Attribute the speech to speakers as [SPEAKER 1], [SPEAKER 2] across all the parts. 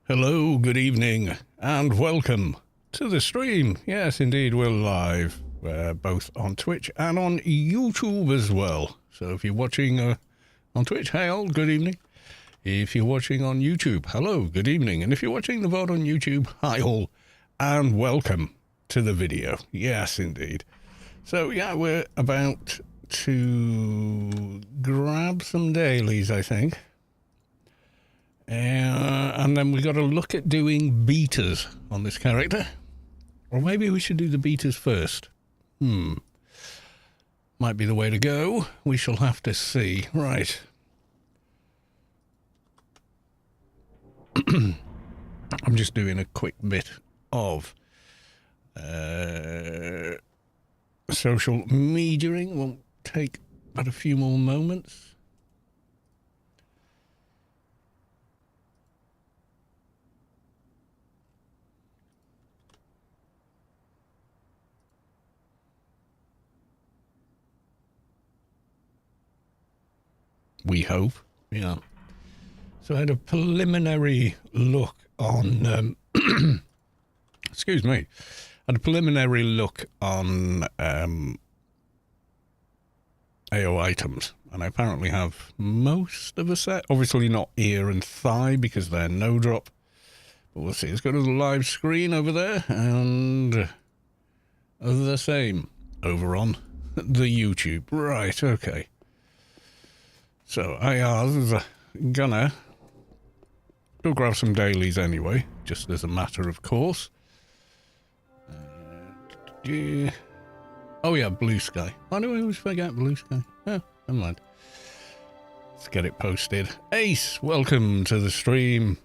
[SPEAKER 1] Hello, good evening, and welcome to the stream. Yes, indeed, we're live, both on Twitch and on YouTube as well. So if you're watching on Twitch, hey all, good evening. If you're watching on YouTube, hello, good evening. And if you're watching the VOD on YouTube, hi all, and welcome to the video. Yes, indeed. So yeah, we're about to grab some dailies, I think. And then we got to look at doing betas on this character. Or maybe we should do the betas first. Might be the way to go. We shall have to see. Right. I'm just doing a quick bit of social mediaing. Won't take but a few more moments. We hope, yeah. So I had a preliminary look on, excuse me, I had a preliminary look on AO items, and I apparently have most of a set. Obviously not ear and thigh because they're no drop, but we'll see. Let's go to the live screen over there, and the same over on the YouTube. Right, okay. So I was gonna go grab some dailies anyway, just as a matter of course. Oh yeah, blue sky. Why do I always forget blue sky? Oh, never mind. Let's get it posted. Ace, welcome to the stream.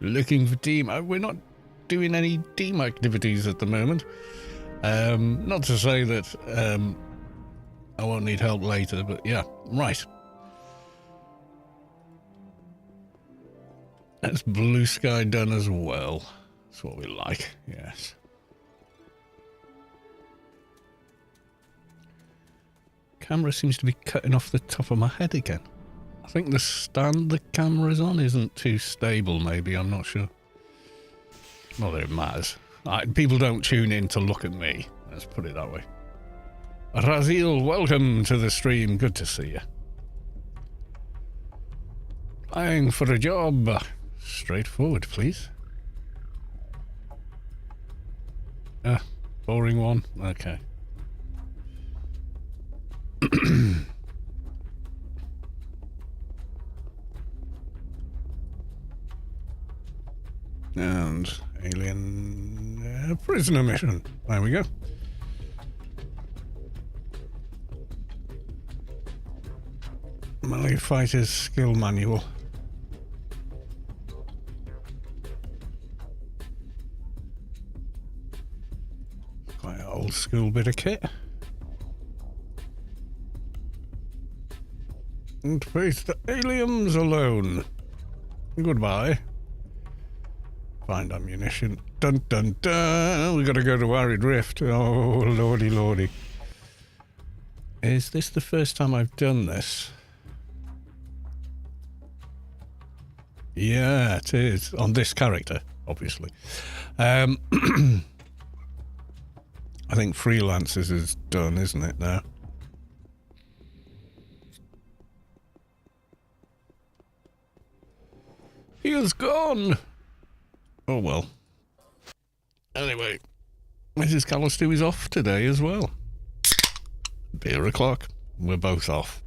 [SPEAKER 1] Looking for team. We're not doing any team activities at the moment. Not to say that I won't need help later, but yeah, right. That's blue sky done as well. That's what we like, yes. Camera seems to be cutting off the top of my head again. I think the stand the camera's on isn't too stable, maybe, I'm not sure. Not that it matters. People don't tune in to look at me, let's put it that way. Razil, welcome to the stream. Good to see you. Applying for a job. Straightforward, please. Boring one. Okay. And alien prisoner mission. There we go. Melee Fighter's Skill Manual. Quite an old school bit of kit. And face the aliens alone. Goodbye. Find ammunition. Dun dun dun. We gotta go to Arid Rift. Oh, lordy lordy. Is this the first time I've done this? Yeah, it is. On this character, obviously. I think Freelancers is done, isn't it, now? He is gone! Oh, well. Anyway, Mrs. Callistu is off today as well. Beer o'clock. We're both off.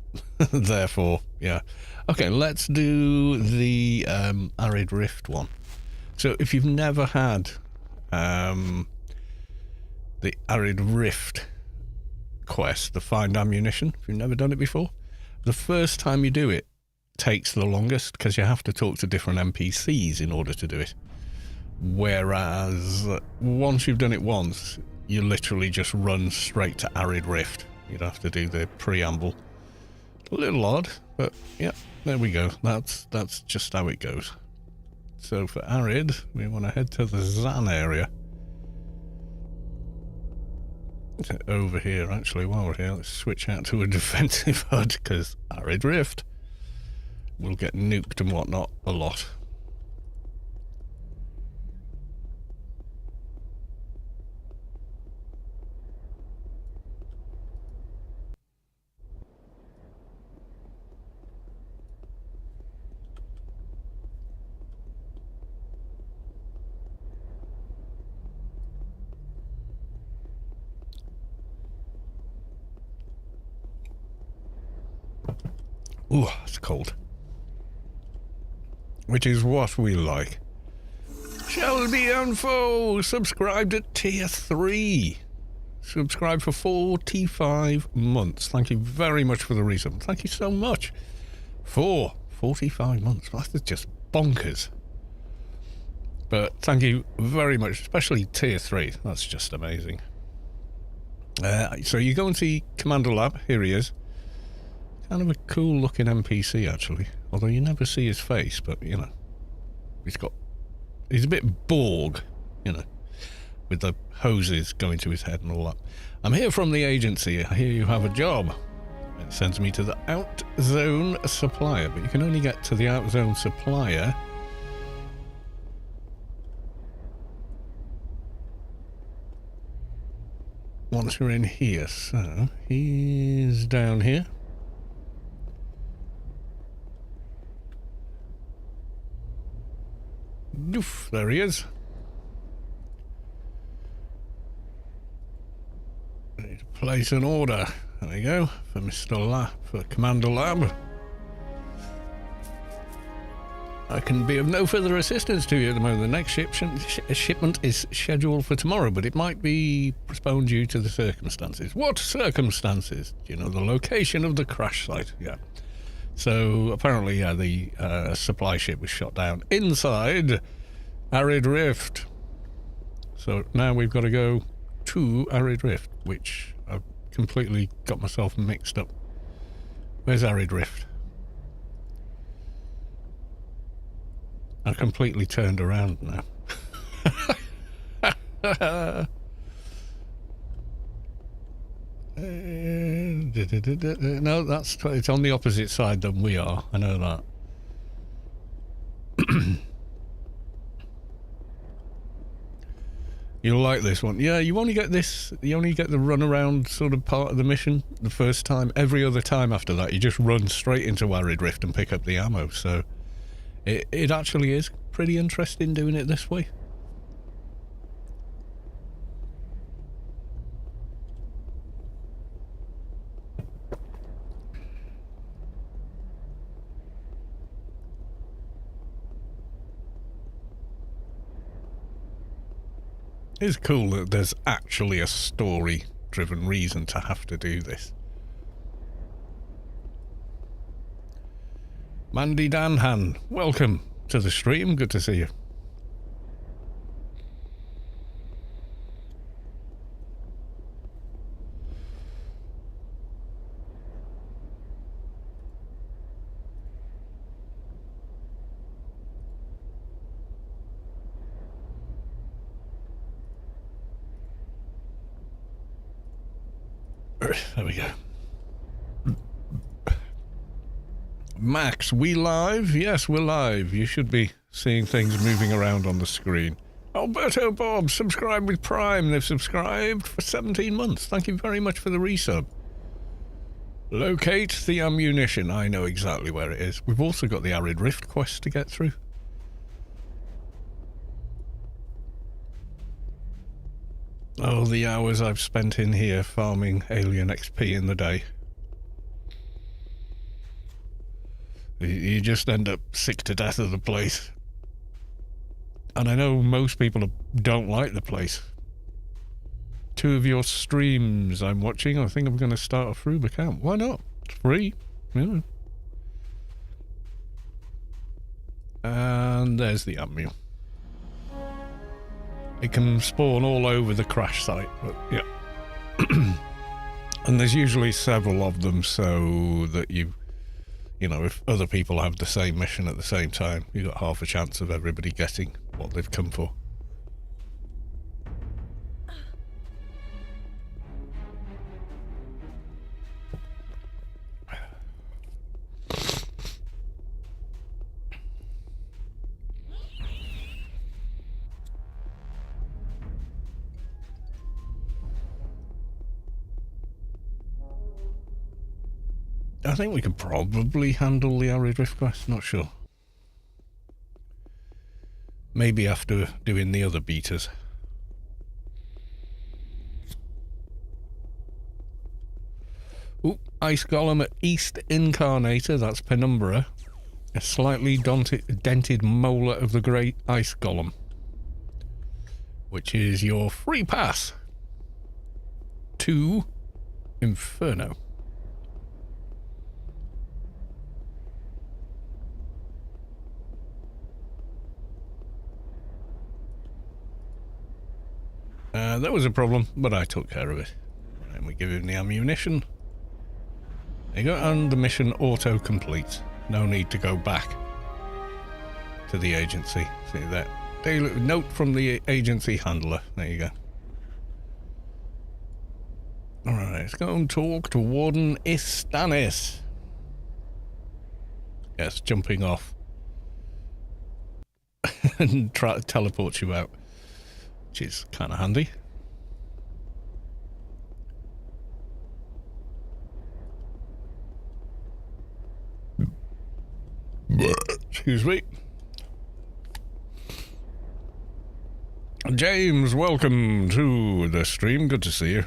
[SPEAKER 1] Therefore, yeah. Okay, let's do the Arid Rift one. So if you've never had the Arid Rift quest, the find ammunition, if you've never done it before, the first time you do it takes the longest because you have to talk to different NPCs in order to do it. Whereas once you've done it once, you literally just run straight to Arid Rift. You'd have to do the preamble. A little odd, but yeah, there we go. That's just how it goes. So for Arid, we want to head to the Zan area. Over here, actually, while we're here, let's switch out to a defensive HUD, because Arid Rift. we'll get nuked and whatnot a lot. Ooh, it's cold. Which is what we like. Shelby and Foe subscribed at tier 3. Subscribed for 45 months. Thank you very much for the resub. Thank you so much. For 45 months. That's just bonkers. But thank you very much, especially tier 3. That's just amazing. So you go and see Commander Lab. Here he is. Kind of a cool looking NPC actually, although you never see his face, but you know, he's a bit Borg, you know, with the hoses going to his head and all that. I'm here from the agency. I hear you have a job. It sends me to the Outzone supplier, but you can only get to the Outzone supplier once you're in here. So he's down here. Oof, there he is. I need to place an order. There we go. For Mr. Lab, for Commander Lab. I can be of no further assistance to you at the moment. The next shipment is scheduled for tomorrow, but it might be postponed due to the circumstances. What circumstances? Do you know the location of the crash site? Yeah. So apparently, yeah, the supply ship was shot down inside Arid Rift. So now we've got to go to Arid Rift, which I've completely got myself mixed up. Where's Arid Rift? I completely turned around now. No, it's on the opposite side than we are. I know that. You'll like this one. Yeah, you only get this. You only get the run around sort of part of the mission the first time. Every other time after that, you just run straight into Arid Rift and pick up the ammo. So it actually is pretty interesting doing it this way. It's cool that there's actually a story-driven reason to have to do this. Mandy Danhan, welcome to the stream. Good to see you. There we go. Max, we live? Yes, we're live. You should be seeing things moving around on the screen. Alberto Bob, subscribe with Prime. They've subscribed for 17 months. Thank you very much for the resub. Locate the ammunition. I know exactly where it is. We've also got the Arid Rift quest to get through. Oh, the hours I've spent in here farming alien XP in the day. You just end up sick to death of the place. And I know most people don't like the place. 2 of your streams I'm watching, I think I'm going to start a Fruba account. Why not? It's free. Yeah. And there's the ammo. It can spawn all over the crash site, but yeah. And there's usually several of them so that you know, if other people have the same mission at the same time, you've got half a chance of everybody getting what they've come for. I think we could probably handle the arid rift quest, not sure. Maybe after doing the other beaters. Ooh, Ice Golem at East Incarnator, that's Penumbra. A slightly dented molar of the Great Ice Golem. Which is your free pass to Inferno. That was a problem, but I took care of it. And we give him the ammunition. There you go, and the mission auto-completes. No need to go back to the agency. See that? Daily note from the agency handler. There you go. Alright, let's go and talk to Warden Istanis. Yes, jumping off. And teleports you out. Which is kind of handy. Excuse me. James, welcome to the stream. Good to see you.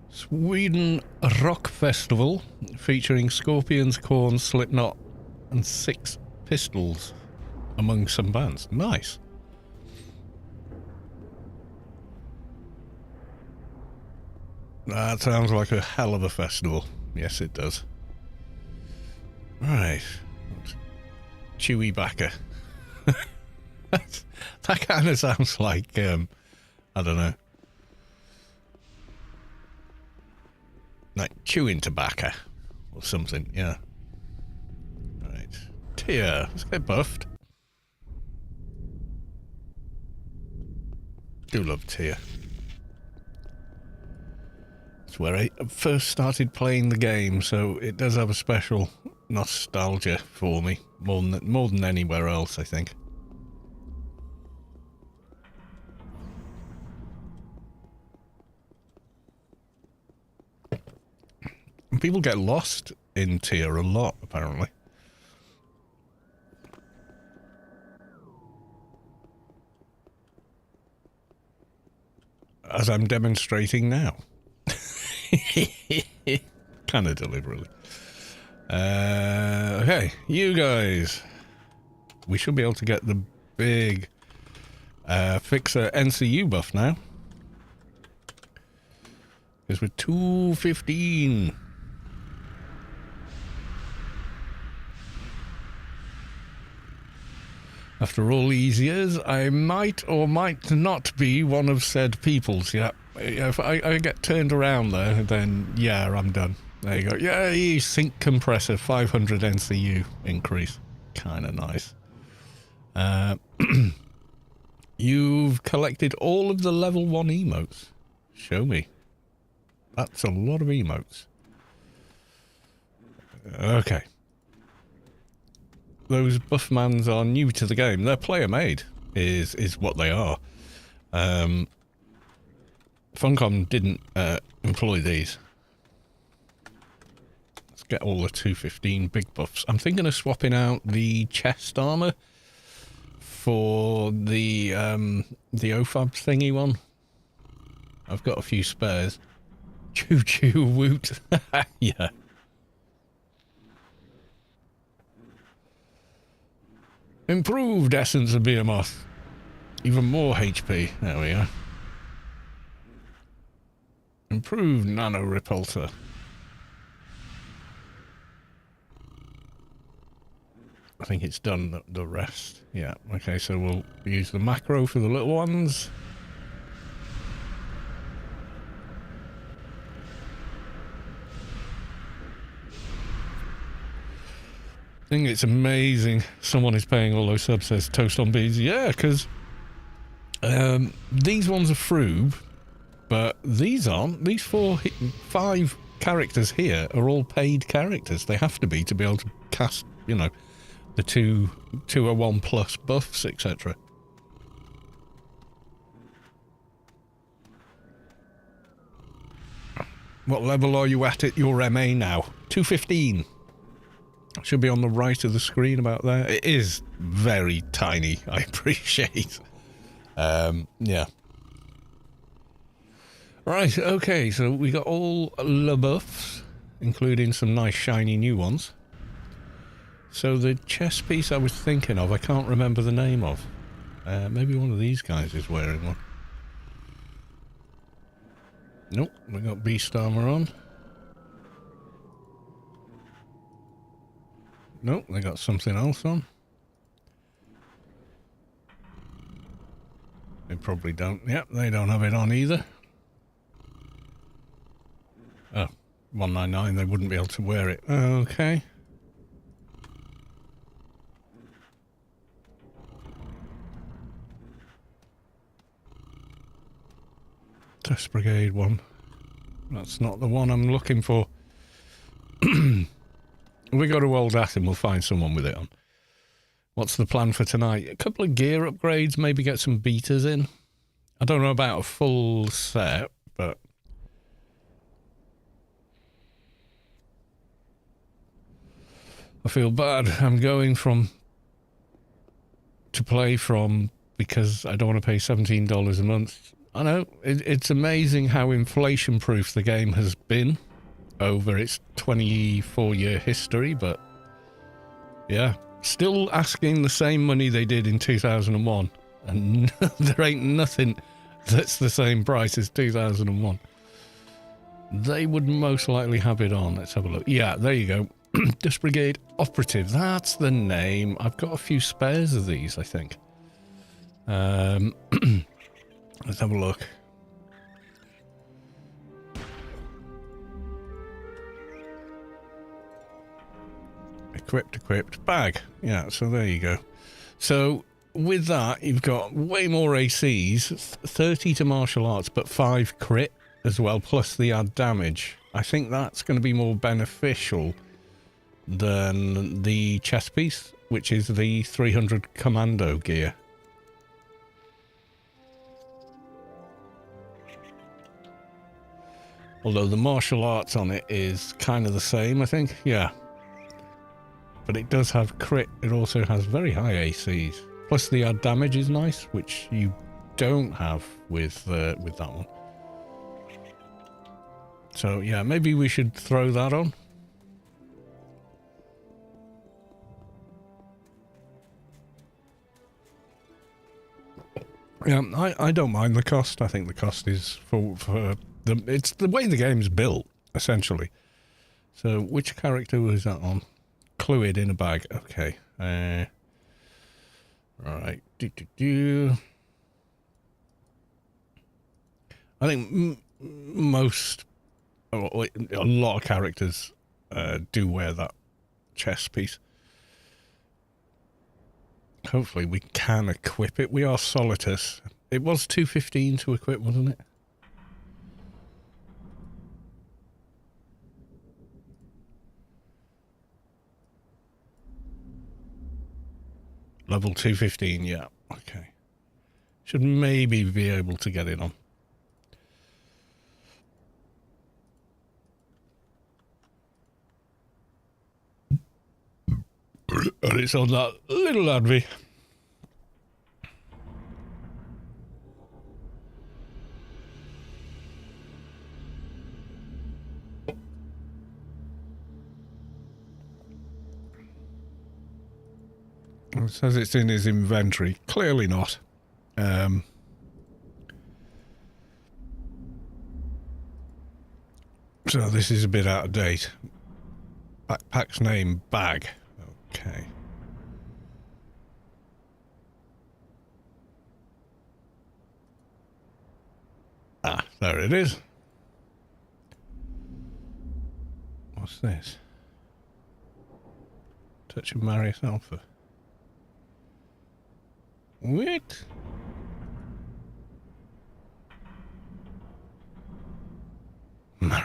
[SPEAKER 1] Sweden Rock Festival featuring Scorpions, Korn, Slipknot and Six Pistols among some bands. Nice. That sounds like a hell of a festival. Yes, it does. Right. Chewy Backer. That kind of sounds like, I don't know. Like chewing tobacco or something, yeah. Right. Tia, let's get buffed. Do love Tia. It's where I first started playing the game, so it does have a special nostalgia for me, more than anywhere else, I think. People get lost in Tier a lot, apparently. As I'm demonstrating now. Kind of deliberately. Okay, you guys. We should be able to get the big Fixer NCU buff now. Because we're 215. After all these years, I might or might not be one of said peoples. Yeah, if I get turned around there, then yeah, I'm done. There you go. Yeah, you sync compressor, 500 NCU increase. Kind of nice. You've collected all of the level 1 emotes. Show me. That's a lot of emotes. Okay. Those buffmans are new to the game. They're player made, is what they are. Funcom didn't employ these. Let's get all the 215 big buffs. I'm thinking of swapping out the chest armor for the OFAB thingy one. I've got a few spares. Choo choo woot. Yeah. Improved essence of Behemoth. Even more HP. There we go. Improved nano repulsor. I think it's done the rest. Yeah. Okay, so we'll use the macro for the little ones. I think it's amazing someone is paying all those subs, says Toast on Bees. Yeah, because these ones are froob, But these aren't. These 5 characters here are all paid characters. They have to be be able to cast, you know, the 201 plus buffs, etc. What level are you at your MA now? 215. Should be on the right of the screen about there. It is very tiny, I appreciate. Yeah. Right, okay, so we got all the buffs, including some nice shiny new ones. So the chest piece I was thinking of, I can't remember the name of. Maybe one of these guys is wearing one. Nope, we got beast armor on. Nope, they got something else on. They probably don't. Yep, they don't have it on either. Oh, 199, they wouldn't be able to wear it. Okay. Test Brigade one. That's not the one I'm looking for. We go to Old Ath and we'll find someone with it on. What's the plan for tonight? A couple of gear upgrades, maybe get some beaters in. I don't know about a full set, but... I feel bad. I'm going to play from because I don't want to pay $17 a month. I know, it's amazing how inflation-proof the game has been over its 24-year history, but yeah, still asking the same money they did in 2001, and there ain't nothing that's the same price as 2001. They would most likely have it on. Let's have a look. Yeah, there you go. Dust Brigade Operative, that's the name. I've got a few spares of these, I think. Let's have a look. Equipped, bag. Yeah, so there you go. So with that, you've got way more ACs, 30 to martial arts, but 5 crit as well, plus the add damage. I think that's going to be more beneficial than the chest piece, which is the 300 commando gear. Although the martial arts on it is kind of the same, I think. Yeah. But it does have crit. It also has very high ACs. Plus the add damage is nice, which you don't have with that one. So yeah, maybe we should throw that on. Yeah, I don't mind the cost. I think the cost is it's the way the game's built, essentially. So which character was that on? Fluid in a bag. Okay. Right. I think a lot of characters do wear that chest piece. Hopefully we can equip it. We are Solitus. It was 215 to equip, wasn't it? Level 215, yeah. Okay. Should maybe be able to get it on. And it's on that little Advi. It says it's in his inventory. Clearly not. So this is a bit out of date. Backpack's name, bag. Okay. Ah, there it is. What's this? Touch of Marius Alpha. What?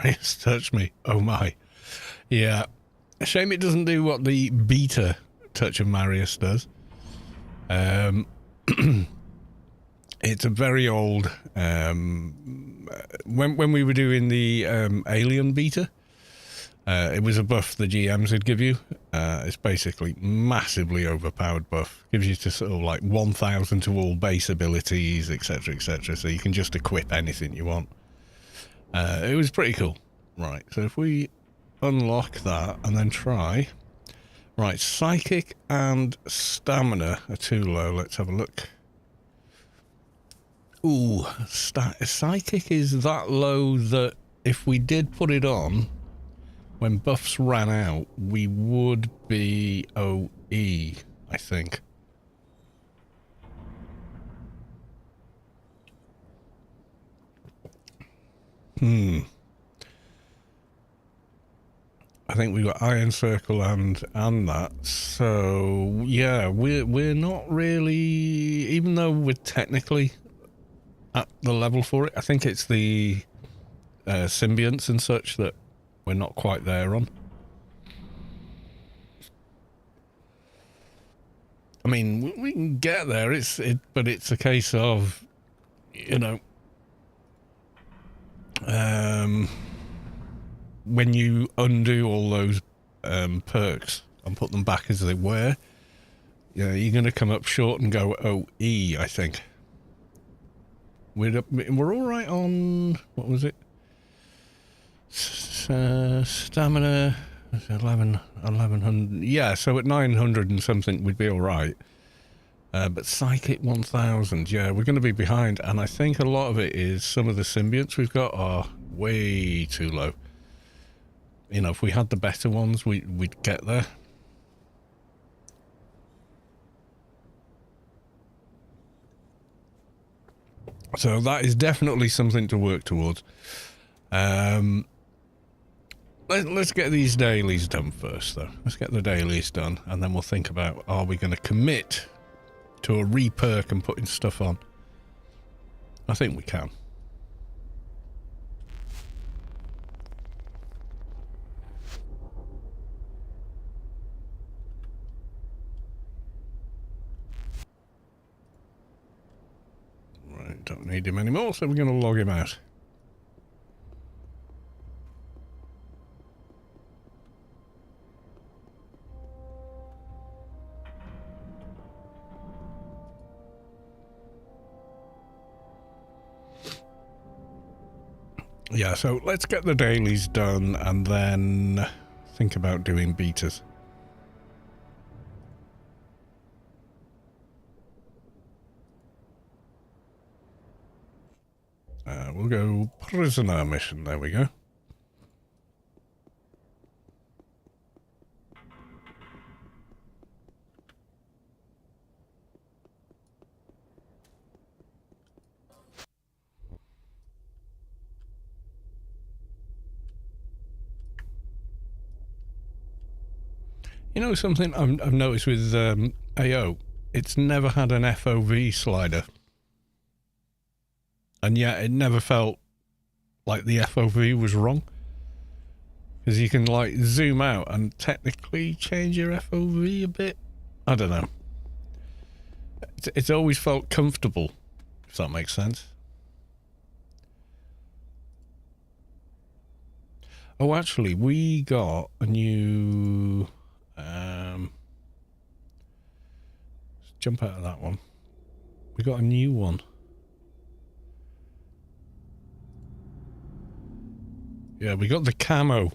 [SPEAKER 1] Marius touch me. Oh my. Yeah. Shame it doesn't do what the beta Touch of Marius does. It's a very old... when we were doing the Alien beta, it was a buff the GMs would give you. It's basically massively overpowered buff. Gives you to sort of like 1,000 to all base abilities, etc, etc. So you can just equip anything you want. It was pretty cool. Right, so if we unlock that and then try... Right, Psychic and Stamina are too low. Let's have a look. Ooh, Psychic is that low that if we did put it on, when buffs ran out, we would be OE, I think. I think we got Iron Circle and that. So yeah, we're not really, even though we're technically at the level for it. I think it's the symbionts and such that we're not quite there on. I mean, we can get there. But it's a case of, you know, when you undo all those perks and put them back as they were, yeah, you're going to come up short and go OE, I think. We're all right on, what was it? Stamina, 1100. Yeah, so at 900 and something, we'd be all right. But Psychic 1000, yeah, we're going to be behind. And I think a lot of it is some of the symbionts we've got are way too low. You know, if we had the better ones, we'd get there. So that is definitely something to work towards. Let's get these dailies done first, though. Let's get the dailies done, and then we'll think about, are we going to commit to a re-perk and putting stuff on? I think we can. Right, don't need him anymore, so we're going to log him out. Yeah, so let's get the dailies done and then think about doing betas. We'll go prisoner mission. There we go. You know something I've noticed with AO? It's never had an FOV slider. And yet it never felt like the FOV was wrong. Because you can like zoom out and technically change your FOV a bit. I don't know. It's always felt comfortable, if that makes sense. Oh, actually, we got a new... let's jump out of that one. We got a new one. Yeah, we got the Camo.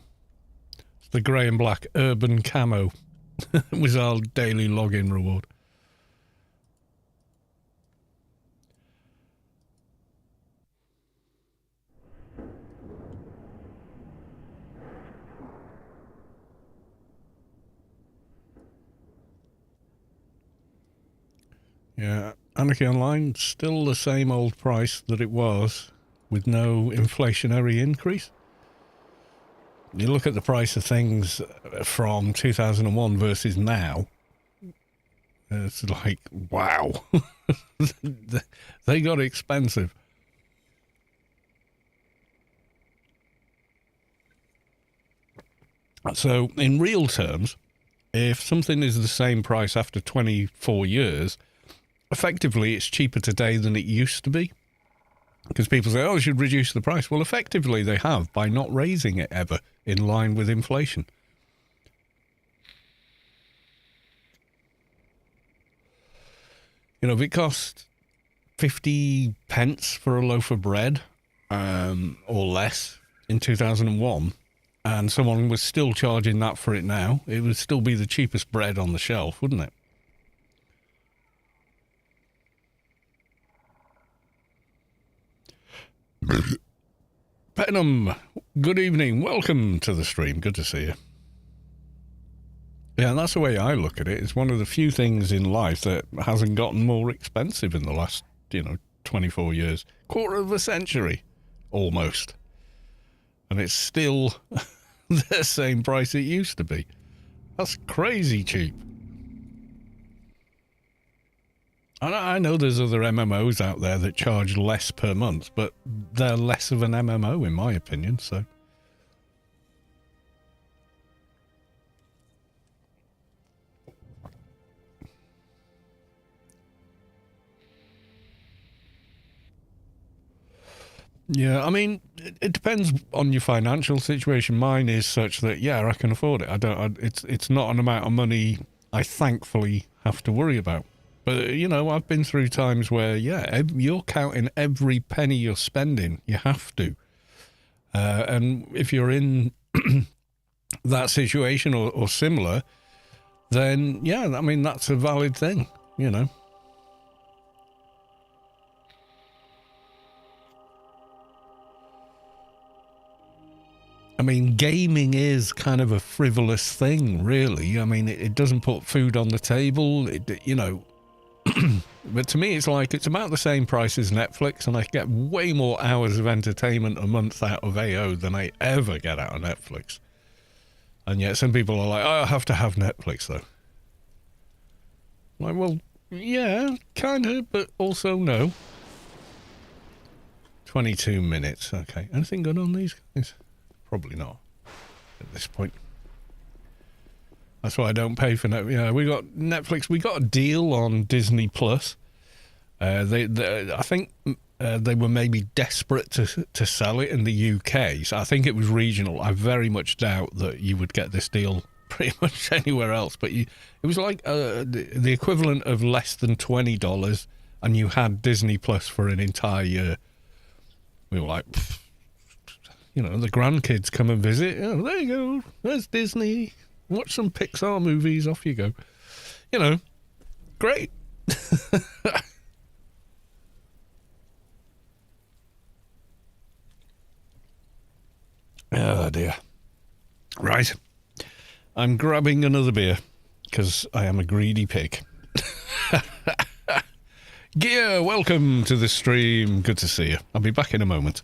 [SPEAKER 1] It's the grey and black urban camo. It was our daily login reward. Yeah, Anarchy Online, still the same old price that it was, with no inflationary increase. You look at the price of things from 2001 versus now, it's like, wow. They got expensive. So in real terms, if something is the same price after 24 years, effectively it's cheaper today than it used to be. Because people say, oh, you should reduce the price. Well, effectively they have by not raising it ever in line with inflation. You know, if it cost 50 pence for a loaf of bread or less in 2001, and someone was still charging that for it now, it would still be the cheapest bread on the shelf, wouldn't it? Petnam, good evening. Welcome to the stream. Good to see you. Yeah, and that's the way I look at it. It's one of the few things in life that hasn't gotten more expensive in the last, 24 years. Quarter of a century, almost. And it's still the same price it used to be. That's crazy cheap. And I know there's other MMOs out there that charge less per month, but they're less of an MMO in my opinion, so... Yeah, I mean, it depends on your financial situation. Mine is such that, yeah, I can afford it. It's not an amount of money I thankfully have to worry about. But, I've been through times where, yeah, you're counting every penny you're spending. You have to. And if you're in that situation or similar, then, yeah, I mean, that's a valid thing, I mean, gaming is kind of a frivolous thing, really. I mean, it doesn't put food on the table, But to me, it's about the same price as Netflix, and I get way more hours of entertainment a month out of AO than I ever get out of Netflix. And yet some people are like, oh, I have to have Netflix, though. I'm like, well, yeah, kind of, but also no. 22 minutes, okay. Anything good on these guys? Probably not at this point. That's why I don't pay for Netflix. Yeah, we got Netflix. We got a deal on Disney Plus. I think they were maybe desperate to sell it in the UK. So I think it was regional. I very much doubt that you would get this deal pretty much anywhere else. But it was like the equivalent of less than $20, and you had Disney Plus for an entire year. We were like, pfft. The grandkids come and visit. Oh, there you go. There's Disney. Watch some Pixar movies. Off you go. Great. Oh, dear. Right. I'm grabbing another beer because I am a greedy pig. Gear, welcome to the stream. Good to see you. I'll be back in a moment.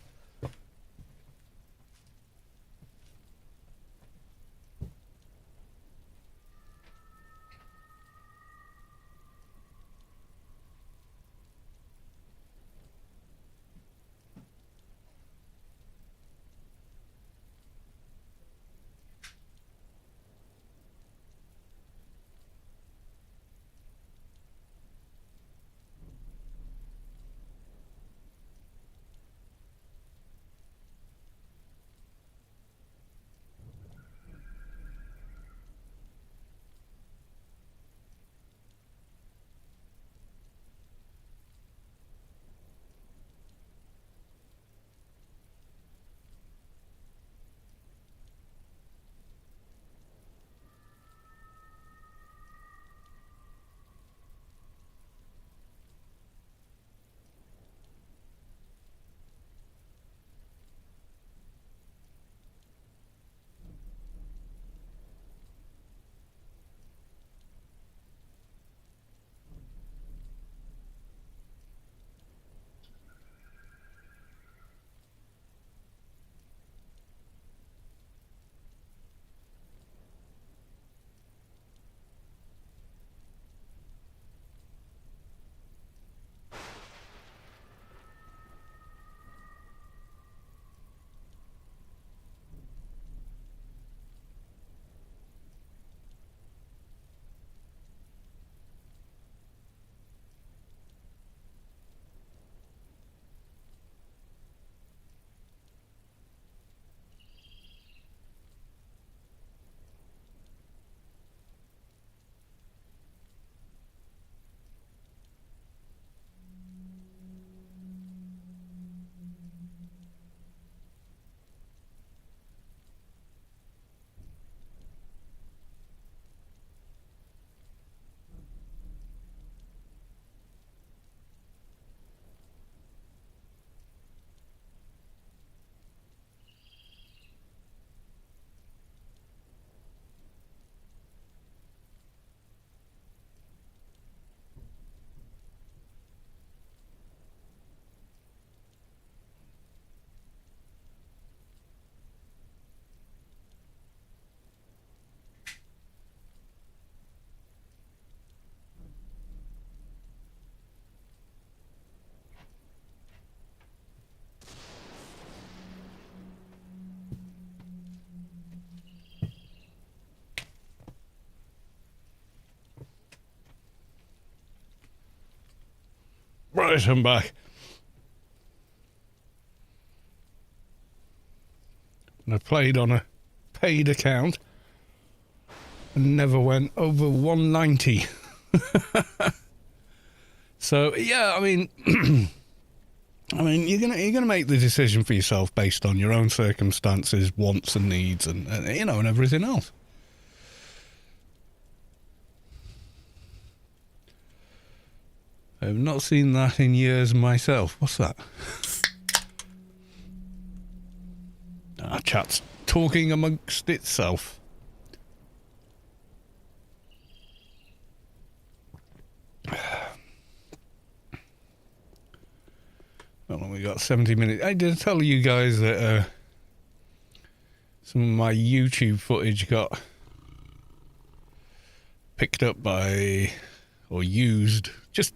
[SPEAKER 1] Right, I'm back. And I played on a paid account and never went over 190. So yeah, I mean, you're gonna make the decision for yourself based on your own circumstances, wants and needs, and you know, and everything else. I've not seen that in years myself. What's that? Our chat's talking amongst itself. Well, we got 70 minutes. I did tell you guys that some of my YouTube footage got picked up by, or used,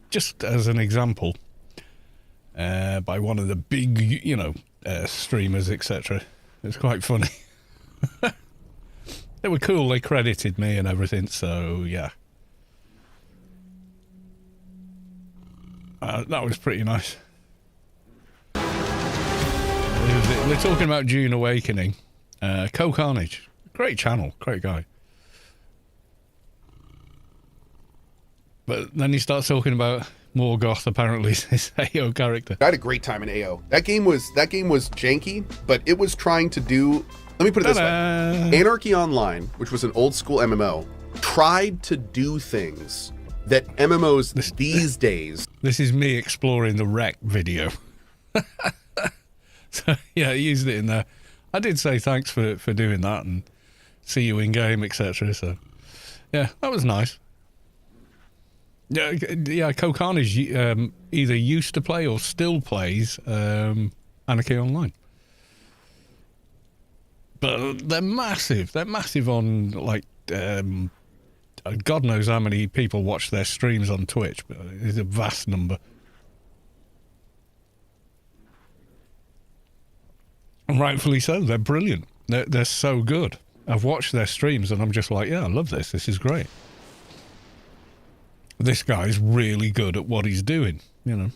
[SPEAKER 1] just as an example, by one of the big, you know, streamers, etc. It's quite funny. They were cool. They credited me and everything. So yeah, that was pretty nice. We're talking about Dune Awakening. Kokan, great channel, great guy. But then he starts talking about Morgoth, apparently, his AO character.
[SPEAKER 2] I had a great time in AO. That game was janky, but it was trying to do, let me put it this way. Anarchy Online, which was an old school MMO, tried to do things that MMOs these days.
[SPEAKER 1] This is me exploring the wreck video. So yeah, I used it in there. I did say thanks for doing that and see you in game, etc. So yeah, that was nice. Yeah, Kokan either used to play or still plays Anarchy Online. But they're massive. They're massive on, like, God knows how many people watch their streams on Twitch, but it's a vast number. And rightfully so. They're brilliant. They're so good. I've watched their streams and I'm just like, yeah, I love this. This is great. This guy's really good at what he's doing, you know.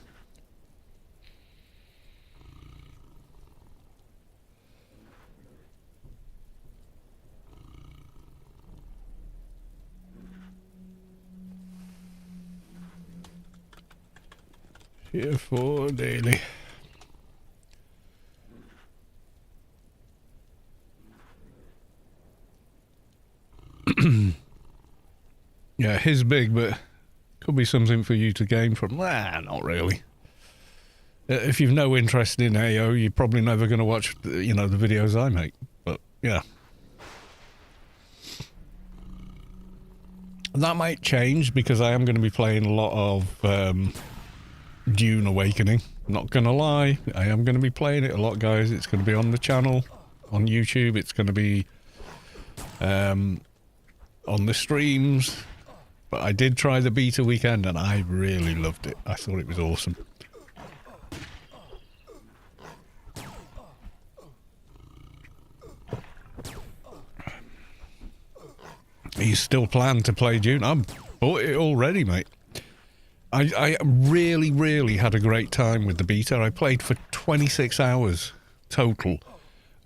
[SPEAKER 1] Here for daily. Yeah, his big, but could be something for you to gain from. Nah, not really. If you've no interest in AO, you're probably never going to watch, you know, the videos I make. But yeah, that might change because I am going to be playing a lot of Dune Awakening. Not going to lie, I am going to be playing it a lot, guys. It's going to be on the channel, on YouTube. It's going to be on the streams. But I did try the beta weekend and I really loved it. I thought it was awesome. You still plan to play Dune? I've bought it already, mate. I really had a great time with the beta. I played for 26 hours total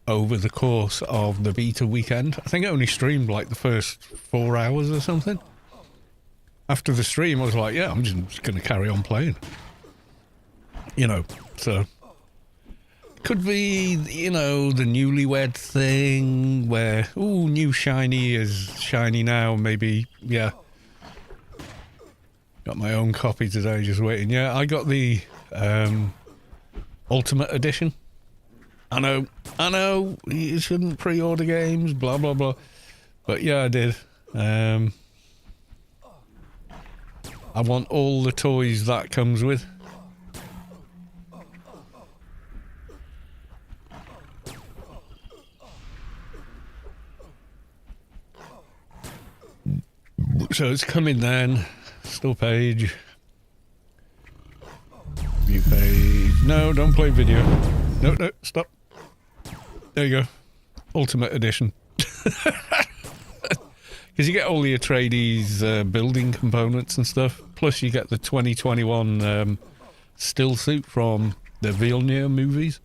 [SPEAKER 1] over the course of the beta weekend. I think I only streamed like the first 4 hours or something. After the stream, I was like, yeah, I'm just going to carry on playing. You know, so... Could be, you know, the newlywed thing where, ooh, new shiny is shiny now, maybe, yeah. Got my own copy today, just waiting. Yeah, I got the Ultimate Edition. I know, you shouldn't pre-order games, blah, blah, blah. But yeah, I did. I want all the toys that comes with. So it's coming then. Still page. View page. No, don't play video. No, stop. There you go. Ultimate Edition. Because you get all the Atreides building components and stuff. Plus you get the 2021 still suit from the Villeneuve movies.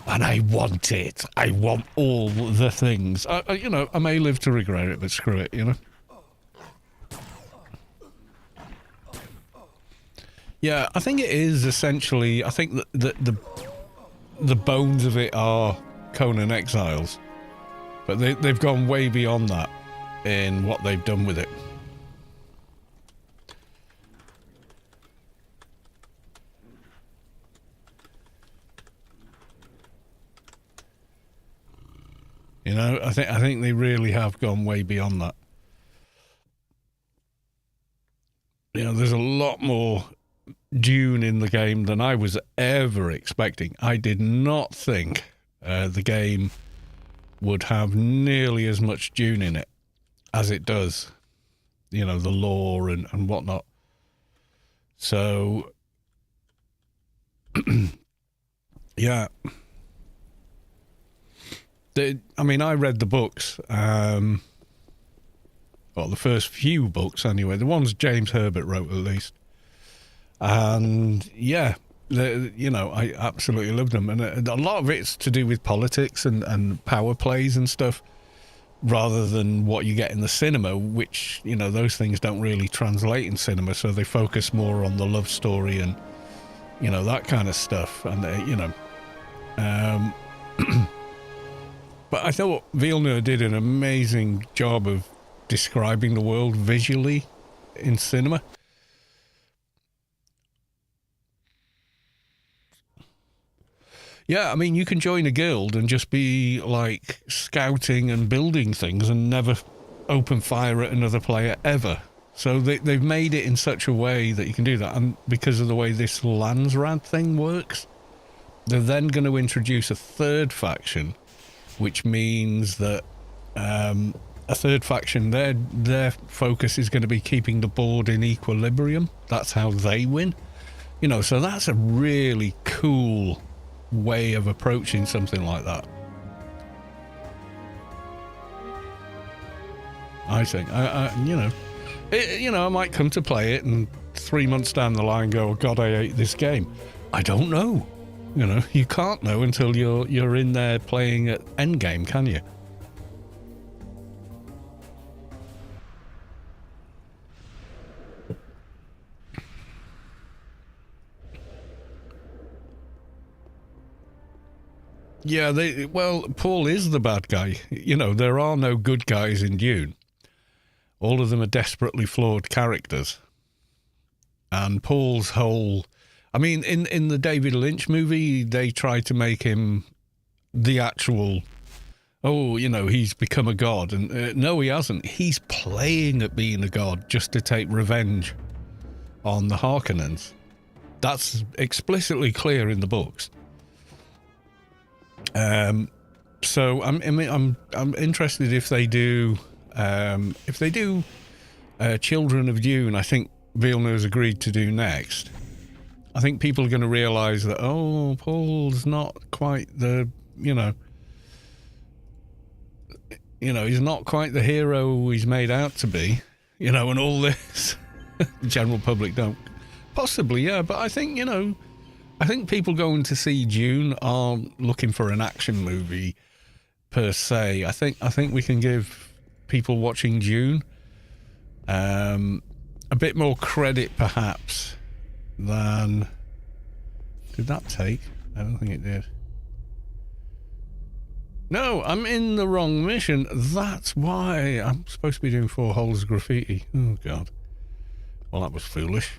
[SPEAKER 1] And I want it. I want all the things. You know, I may live to regret it, but screw it, you know. Yeah, I think it is essentially. I think that the bones of it are Conan Exiles, but they've gone way beyond that in what they've done with it. You know, I think they really have gone way beyond that. You know, there's a lot more Dune in the game than I was ever expecting. I did not think the game would have nearly as much Dune in it as it does. You know, the lore and whatnot. So, yeah. I mean, I read the books. Well, the first few books anyway. The ones James Herbert wrote, at least. And yeah, you know, I absolutely loved them. And a lot of it's to do with politics and power plays and stuff, rather than what you get in the cinema, which, you know, those things don't really translate in cinema. So they focus more on the love story and, you know, that kind of stuff. And, you know, but I thought Villeneuve did an amazing job of describing the world visually in cinema. Yeah, I mean, you can join a guild and just be, like, scouting and building things and never open fire at another player ever. So they've made it in such a way that you can do that. And because of the way this Landsrad thing works, they're then going to introduce a third faction, which means that a third faction, their focus is going to be keeping the board in equilibrium. That's how they win. You know, so that's a really cool way of approaching something like that. I think, you know, I might come to play it and 3 months down the line go, oh God, I hate this game. I don't know. You know, you can't know until you're in there playing at endgame, can you? Yeah, Paul is the bad guy. You know, there are no good guys in Dune. All of them are desperately flawed characters. And Paul's whole... I mean, in the David Lynch movie, they tried to make him the actual... Oh, you know, he's become a god. And no, he hasn't. He's playing at being a god just to take revenge on the Harkonnens. That's explicitly clear in the books. So I'm interested if they do Children of Dune. I think Villeneuve's agreed to do next. I think people are going to realise that, oh, Paul's not quite the, you know, he's not quite the hero he's made out to be, you know, and all this. The general public don't. Possibly, yeah, but I think, you know, I think people going to see Dune aren't looking for an action movie per se. I think we can give people watching Dune a bit more credit, perhaps, than... Did that take? I don't think it did. No, I'm in the wrong mission. That's why I'm supposed to be doing 4 holes of graffiti. Oh, God. Well, that was foolish.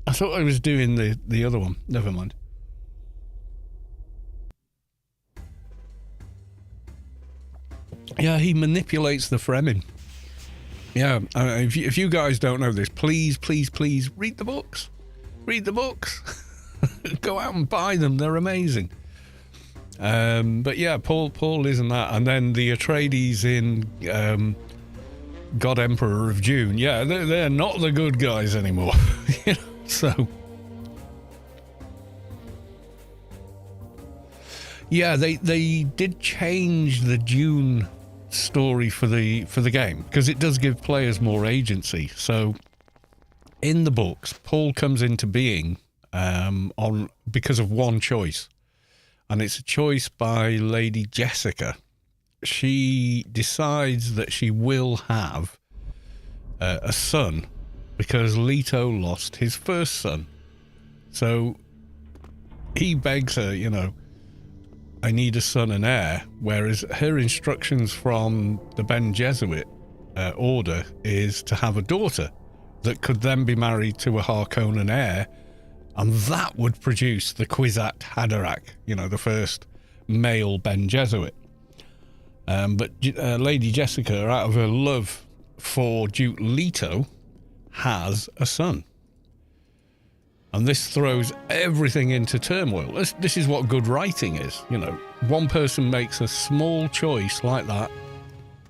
[SPEAKER 1] I thought I was doing the other one. Never mind. Yeah, he manipulates the Fremen. Yeah, if you guys don't know this, please read the books. Read the books. Go out and buy them. They're amazing. But yeah, Paul isn't that. And then the Atreides in God Emperor of Dune. Yeah, they're not the good guys anymore. You know, so... Yeah, they did change the Dune story for the game, because it does give players more agency. So in the books, Paul comes into being because of one choice, and it's a choice by Lady Jessica. She decides that she will have a son because Leto lost his first son. So he begs her, you know, I need a son and heir, whereas her instructions from the Bene Gesserit order is to have a daughter that could then be married to a Harkonnen heir, and that would produce the Kwisatz Haderach, you know, the first male Bene Gesserit. But Lady Jessica, out of her love for Duke Leto, has a son. And this throws everything into turmoil. This is what good writing is, you know. One person makes a small choice like that,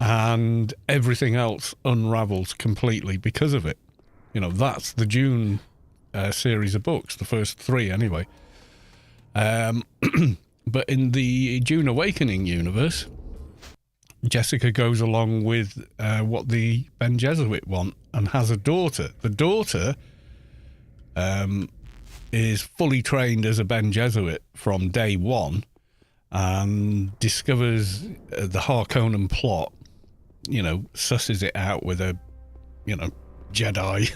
[SPEAKER 1] and everything else unravels completely because of it. You know, that's the Dune series of books, the first 3 anyway. But in the Dune Awakening universe, Jessica goes along with what the Bene Gesserit want and has a daughter. The daughter is fully trained as a Bene Gesserit from day one and discovers the Harkonnen plot, you know, susses it out with a, you know, Jedi.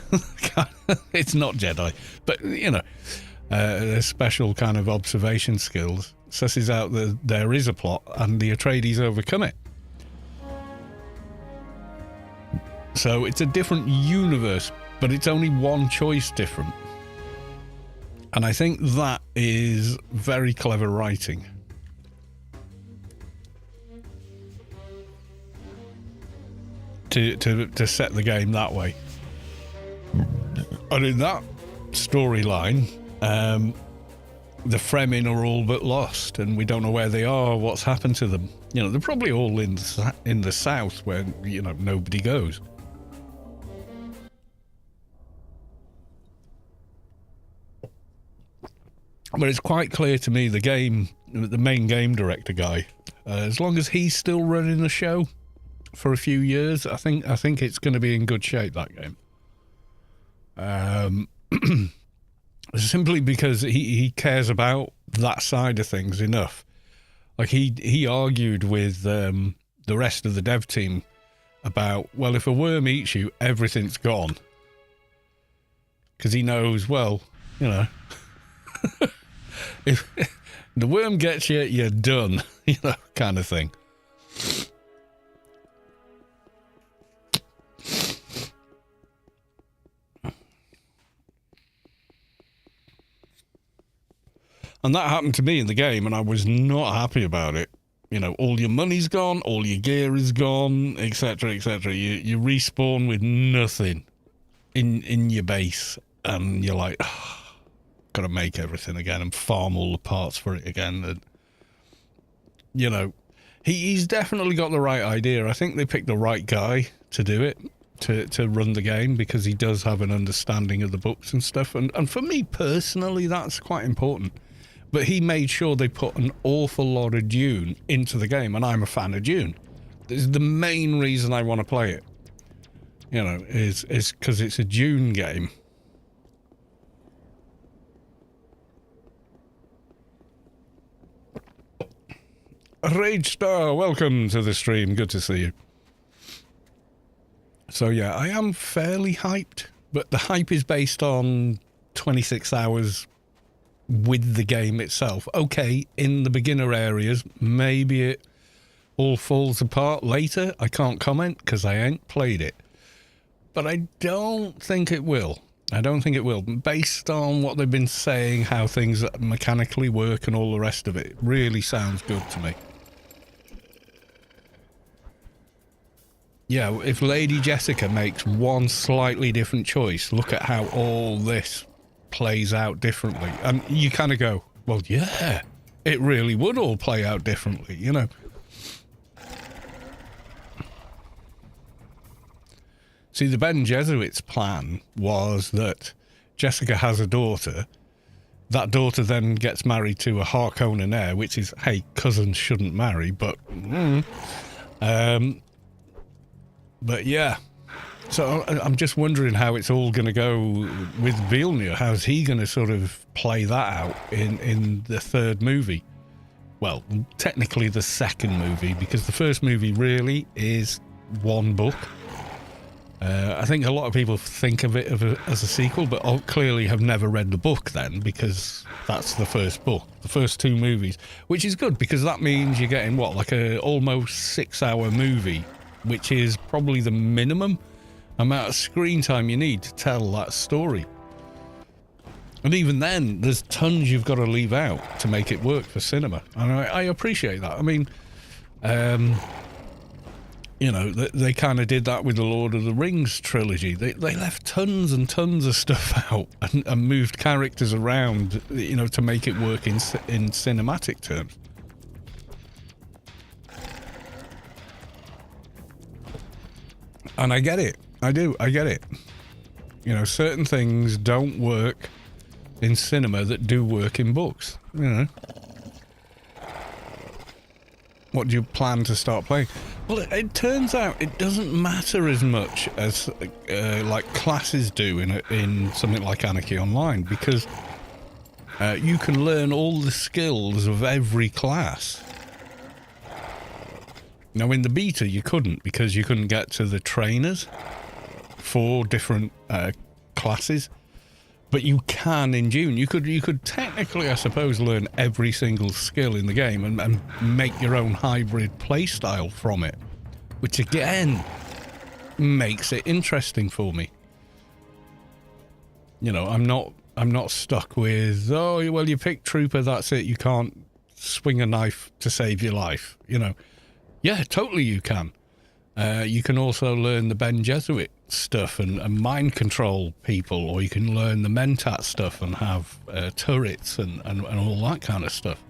[SPEAKER 1] It's not Jedi, but, you know, a special kind of observation skills, susses out that there is a plot and the Atreides overcome it. So it's a different universe, but it's only one choice different. And I think that is very clever writing. To set the game that way. And in that storyline, the Fremen are all but lost, and we don't know where they are, what's happened to them. You know, they're probably all in the south where, you know, nobody goes. But it's quite clear to me the main game director guy, as long as he's still running the show for a few years, I think it's going to be in good shape, that game. Simply because he cares about that side of things enough. Like he argued with the rest of the dev team about, well, if a worm eats you, everything's gone. Because he knows, well, you know, if the worm gets you, you're done, you know, kind of thing. And that happened to me in the game, and I was not happy about it. You know, all your money's gone, all your gear is gone, etc., etc. You respawn with nothing in your base, and you're like, oh, gotta make everything again and farm all the parts for it again. And, you know, he's definitely got the right idea. I think they picked the right guy to do it, to run the game, because he does have an understanding of the books and stuff. And for me personally, that's quite important. But he made sure they put an awful lot of Dune into the game, and I'm a fan of Dune. This is the main reason I want to play it. You know, is because it's a Dune game. Rage Star, welcome to the stream. Good to see you. So yeah, I am fairly hyped, but the hype is based on 26 hours with the game itself. Okay, in the beginner areas, maybe it all falls apart later. I can't comment because I ain't played it. But I don't think it will. I don't think it will. Based on what they've been saying, how things mechanically work and all the rest of it, it really sounds good to me. Yeah, if Lady Jessica makes one slightly different choice, look at how all this plays out differently. And you kind of go, well, yeah, it really would all play out differently, you know. See, the Bene Gesserit's plan was that Jessica has a daughter. That daughter then gets married to a Harkonnen heir, which is, hey, cousins shouldn't marry, but... But yeah, So I'm just wondering how it's all going to go with Villeneuve. How's he going to sort of play that out in the third movie? Well, technically the second movie, because the first movie really is one book. I think a lot of people think of it as a sequel, but clearly have never read the book then, because that's the first book, the first two movies, which is good because that means you're getting like a almost 6-hour movie, which is probably the minimum amount of screen time you need to tell that story. And even then, there's tons you've got to leave out to make it work for cinema. And I appreciate that. I mean, they kind of did that with the Lord of the Rings trilogy. They left tons and tons of stuff out and moved characters around, to make it work in cinematic terms. And I get it. I get it. Certain things don't work in cinema that do work in books. What do you plan to start playing? Well, it turns out it doesn't matter as much as like classes do in something like Anarchy Online, because you can learn all the skills of every class. Now, in the beta, you couldn't, because you couldn't get to the trainers for different classes, but you can in Dune. You could technically, I suppose, learn every single skill in the game and make your own hybrid playstyle from it, which again makes it interesting for me. I'm not stuck with, oh well, you pick Trooper, that's it, you can't swing a knife to save your life. Yeah, totally you can. You can also learn the Ben Jesuit stuff and mind control people, or you can learn the Mentat stuff and have turrets and all that kind of stuff.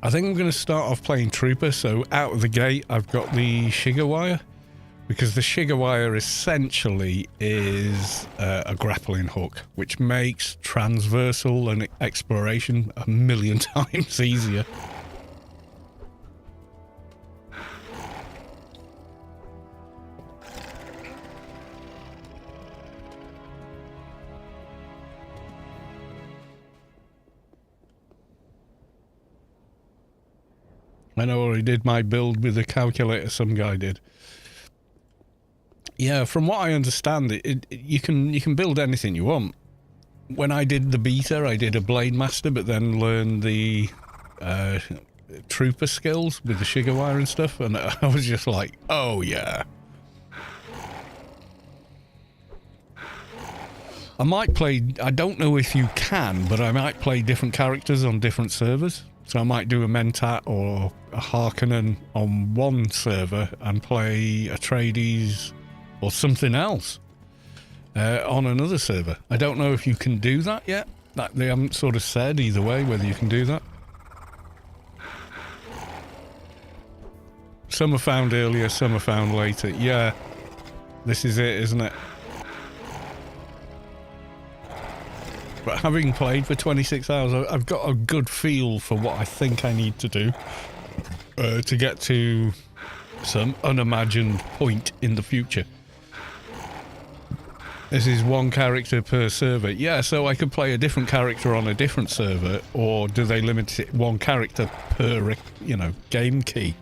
[SPEAKER 1] I think I'm going to start off playing Trooper, so out of the gate I've got the Shigawire, because the Shigawire essentially is a grappling hook, which makes transversal and exploration a million times easier. I know I already did my build with a calculator, some guy did. Yeah, from what I understand, you can build anything you want. When I did the beta, I did a Blade Master, but then learned the Trooper skills with the Shigawire and stuff, and I was just like, oh yeah. I might play, I don't know if you can, but I might play different characters on different servers. So I might do a Mentat or a Harkonnen on one server and play Atreides or something else on another server. I don't know if you can do that yet. They haven't sort of said either way whether you can do that. Some are found earlier, some are found later. Yeah, this is it, isn't it? But having played for 26 hours, I've got a good feel for what I think I need to do to get to some unimagined point in the future. This is one character per server. Yeah, so I could play a different character on a different server, or do they limit it one character per, game key?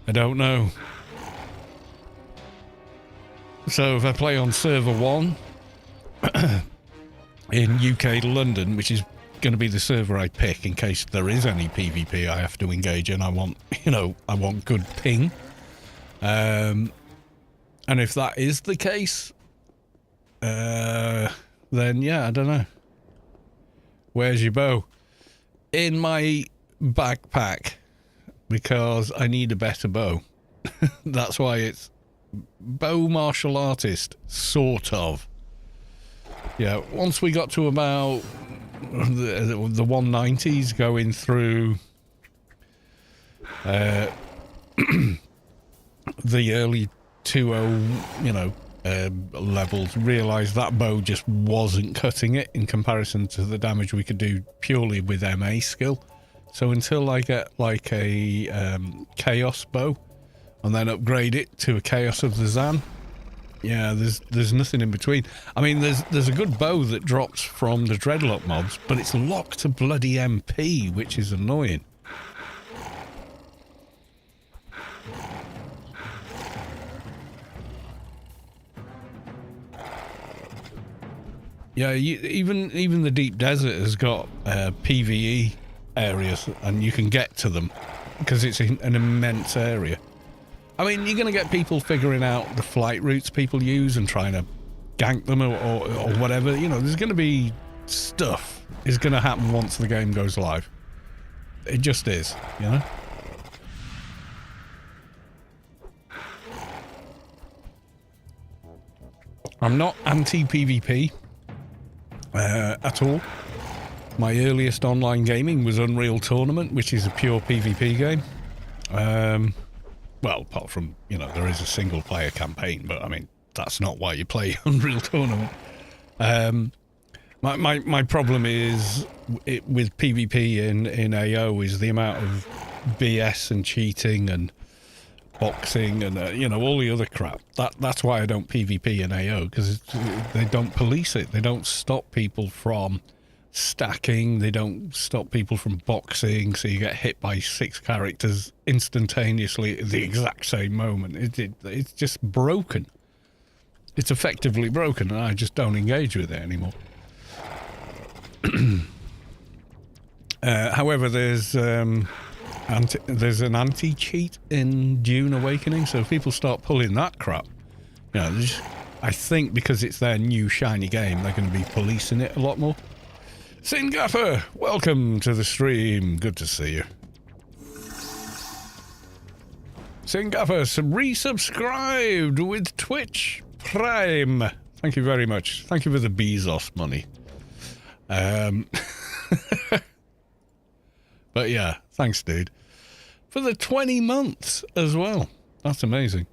[SPEAKER 1] I don't know. So if I play on server 1 in UK London, which is going to be the server I pick in case there is any PvP I have to engage in, I want good ping. And if that is the case, then yeah, I don't know. Where's your bow? In my backpack, because I need a better bow. That's why it's bow martial artist, sort of. Yeah, once we got to about the 190s, going through the early 2.0, levels, realised that bow just wasn't cutting it in comparison to the damage we could do purely with MA skill. So until I get like a Chaos bow and then upgrade it to a Chaos of the Zan, yeah, there's nothing in between. I mean, there's a good bow that drops from the Dreadlock mobs, but it's locked to bloody MP, which is annoying. Yeah, even the Deep Desert has got PvE areas, and you can get to them because it's an immense area. I mean, you're going to get people figuring out the flight routes people use and trying to gank them or whatever. You know, there's going to be stuff is going to happen once the game goes live. It just is, you know? I'm not anti-PvP at all. My earliest online gaming was Unreal Tournament, which is a pure PvP game. Well, apart from, you know, there is a single-player campaign, but, I mean, that's not why you play Unreal Tournament. My problem is, with PvP in AO, is the amount of BS and cheating and boxing and, you know, all the other crap. That's why I don't PvP in AO, because they don't police it. They don't stop people from stacking, they don't stop people from boxing, so you get hit by 6 characters instantaneously at the exact same moment. It's just broken. It's effectively broken, and I just don't engage with it anymore. However, there's an anti-cheat in Dune Awakening, so if people start pulling that crap, you know, I think because it's their new shiny game, they're going to be policing it a lot more. Sin Gaffer, welcome to the stream. Good to see you. Sin Gaffer, resubscribed with Twitch Prime. Thank you very much. Thank you for the Bezos money. But yeah, thanks, dude. For the 20 months as well. That's amazing.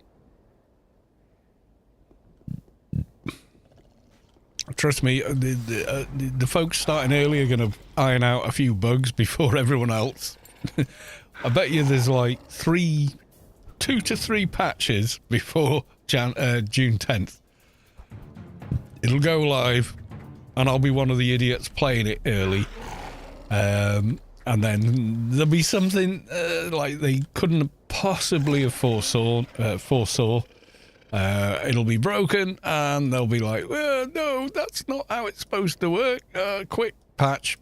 [SPEAKER 1] Trust me, the folks starting early are going to iron out a few bugs before everyone else. I bet you there's like 2 to 3 patches before June 10th. It'll go live, and I'll be one of the idiots playing it early. And then there'll be something like they couldn't possibly have foresaw. It'll be broken, and they'll be like, well, no, that's not how it's supposed to work. Quick patch.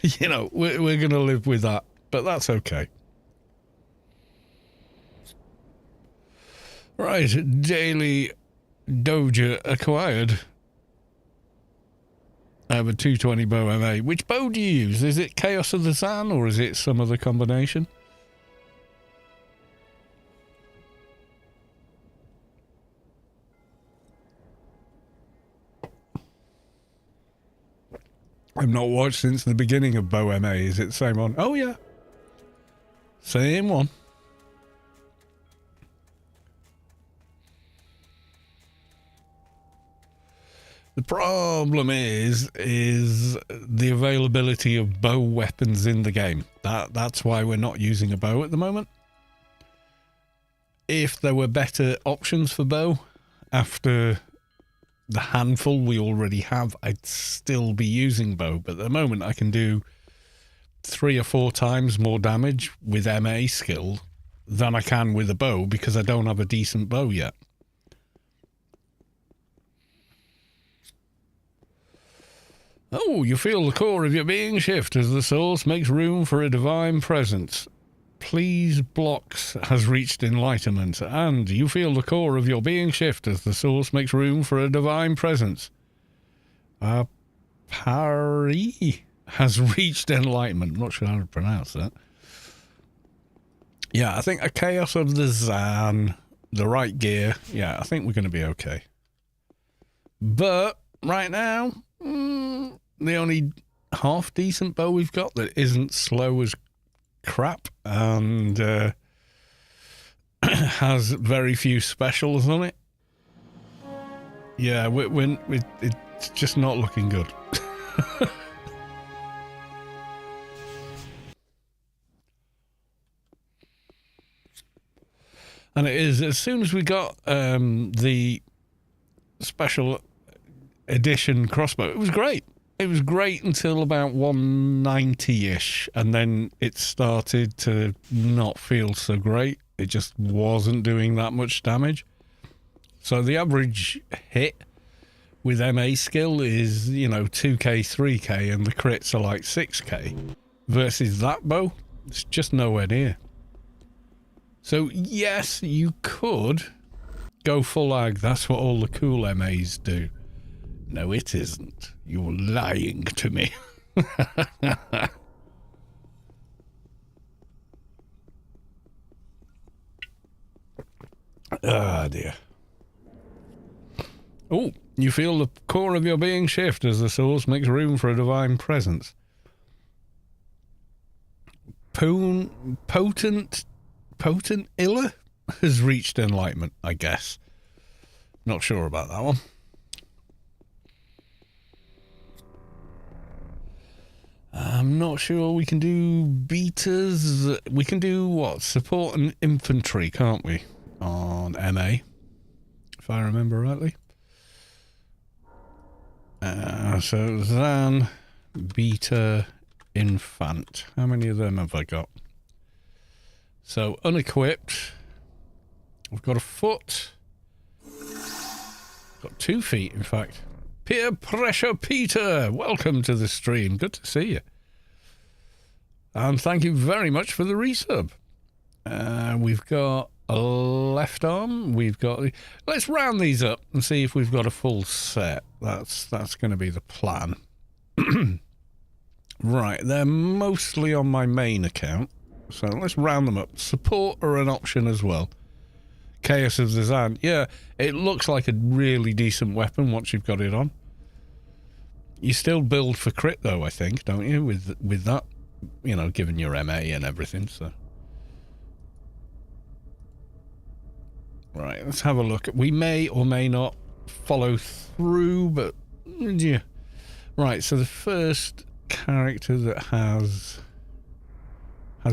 [SPEAKER 1] You know, we're going to live with that, but that's okay. Right, daily Doja acquired. I have a 220 bow MA. Which bow do you use? Is it Chaos of the Zan, or is it some other combination? I've not watched since the beginning of Bow MA. Is it the same one? Oh, yeah. Same one. The problem is the availability of bow weapons in the game. That's why we're not using a bow at the moment. If there were better options for bow after the handful we already have, I'd still be using bow, but at the moment I can do 3 or 4 times more damage with MA skill than I can with a bow because I don't have a decent bow yet. Oh, you feel the core of your being shift as the source makes room for a divine presence. Please blocks has reached enlightenment, and you feel the core of your being shift as the source makes room for a divine presence. Pari has reached enlightenment. I'm not sure how to pronounce that. Yeah, I think a Chaos of the Zan, the right gear. Yeah, I think we're going to be okay. But right now, the only half decent bow we've got that isn't slow as crap and has very few specials on it. Yeah, it's just not looking good. And it is, as soon as we got the special edition crossbow, it was great. It was great until about 190-ish, and then it started to not feel so great. It just wasn't doing that much damage. So the average hit with MA skill is, 2k, 3k, and the crits are like 6k. Versus that bow, it's just nowhere near. So yes, you could go full ag. That's what all the cool MAs do. No, it isn't. You're lying to me. Ah, dear. Oh, you feel the core of your being shift as the source makes room for a divine presence. Potent Illa has reached enlightenment, I guess. Not sure about that one. I'm not sure we can do betas. We can do what? Support and infantry, can't we? On MA, if I remember rightly. So Zan, beta, infant. How many of them have I got? So unequipped. I've got a foot. Got 2 feet, in fact. Peer Pressure Peter, welcome to the stream. Good to see you. And thank you very much for the resub. We've got a left arm. We've got... Let's round these up and see if we've got a full set. That's going to be the plan. Right, they're mostly on my main account. So let's round them up. Support are an option as well. Chaos of the Zan. Yeah, it looks like a really decent weapon once you've got it on. You still build for crit though, I think, don't you? With that, given your MA and everything, so. Right, let's have a look. We may or may not follow through, but yeah. Right, so the first character that has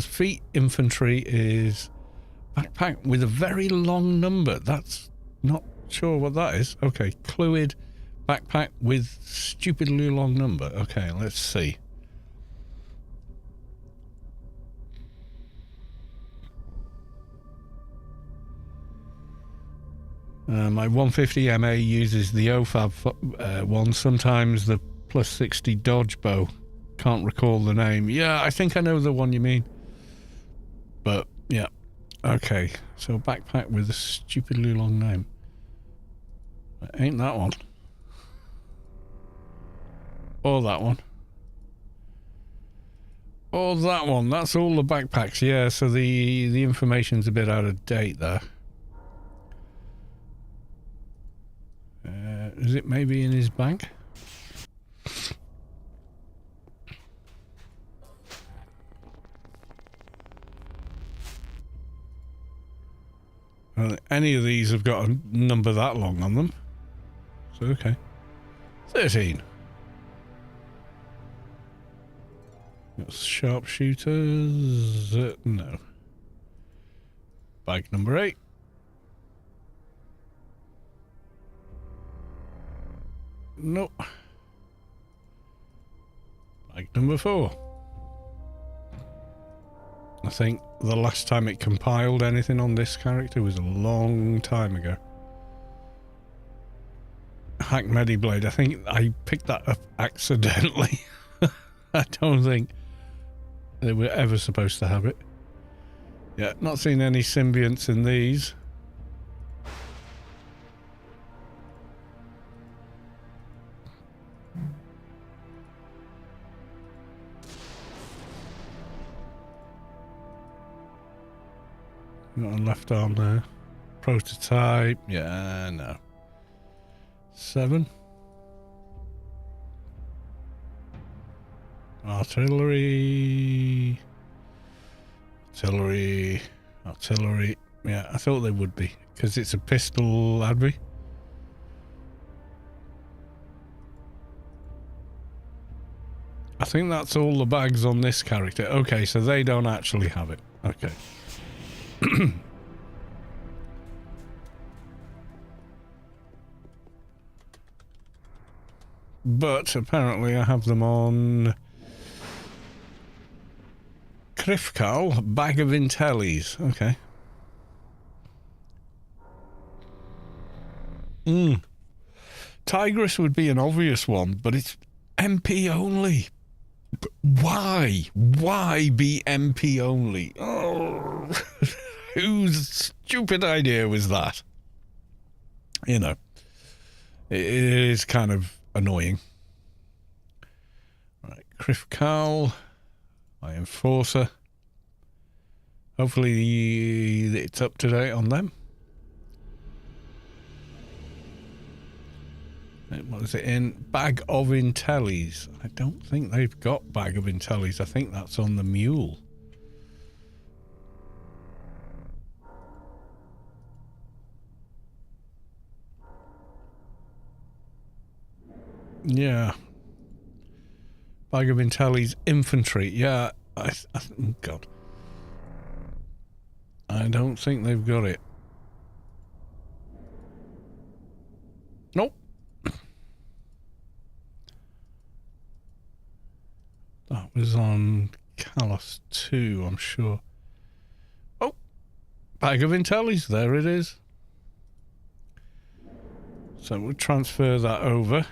[SPEAKER 1] feet infantry is backpack with a very long number. That's not sure what that is. Okay, Cluid backpack with stupidly long number. Okay, let's see. My 150 MA uses the OFAB one. Sometimes the plus 60 dodge bow. Can't recall the name. Yeah, I think I know the one you mean. But, yeah. Okay, so backpack with a stupidly long name. Ain't that one. Or that one. Or that one. That's all the backpacks. Yeah, so the information's a bit out of date there. Is it maybe in his bank? Any of these have got a number that long on them. So, okay. 13. Got sharpshooters. No. Bag number 8. Nope. Bag number 4. I think the last time it compiled anything on this character was a long time ago. Hack Mediblade. I think I picked that up accidentally. I don't think they were ever supposed to have it. Yeah, not seen any symbionts in these. Got a left arm there. Prototype. Yeah, no. 7. Artillery. Artillery. Artillery. Yeah, I thought they would be. Because it's a pistol adby. I think that's all the bags on this character. Okay, so they don't actually have it. Okay. but apparently I have them on Krifkal, bag of intellies. Okay. Tigress would be an obvious one, but it's MP only. Why? Why be MP only? Oh, whose stupid idea was that? You know, it is kind of annoying. Right, Krifkal, my enforcer. Hopefully it's up to date on them. What is it in? Bag of intellies. I don't think they've got bag of intellies. I think that's on the mule. Yeah. Bag of intellies infantry. Yeah. God. I don't think they've got it. Nope. That was on Kalos 2, I'm sure. Oh, bag of intellies, there it is. So we'll transfer that over.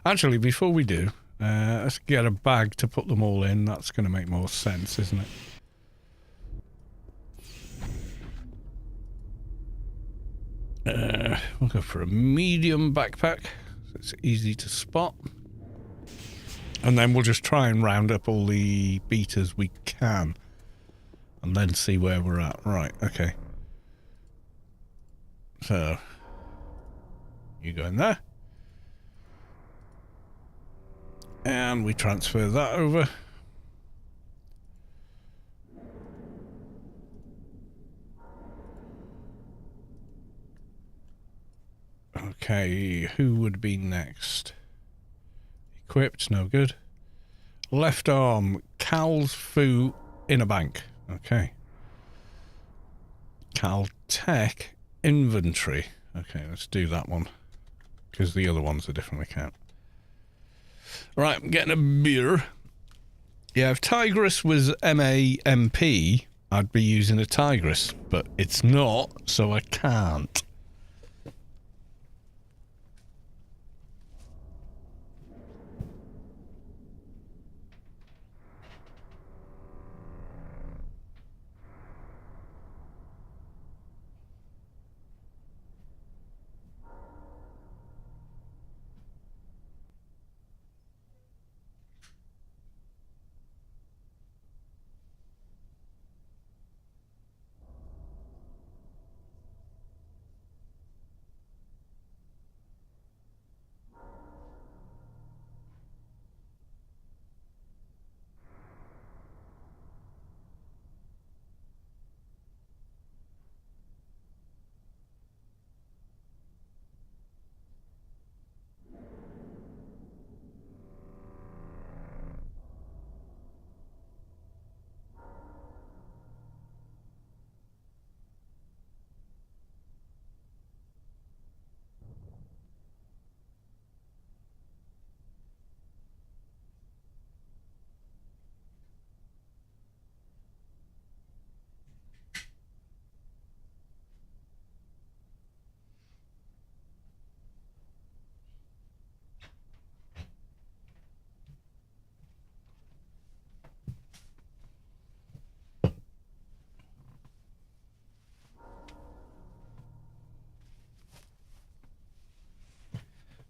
[SPEAKER 1] Actually, before we do, let's get a bag to put them all in. That's going to make more sense, isn't it? We'll go for a medium backpack, so it's easy to spot. And then we'll just try and round up all the beaters we can. And then see where we're at. Right, okay. So, you go in there. And we transfer that over. Okay, who would be next? Equipped, no good. Left arm, Cal's Fu in a bank. Okay. Cal Tech inventory. Okay, let's do that one. Because the other one's a different account. Right, I'm getting a beer. Yeah, if Tigress was MAMP, I'd be using a Tigress. But it's not, so I can't.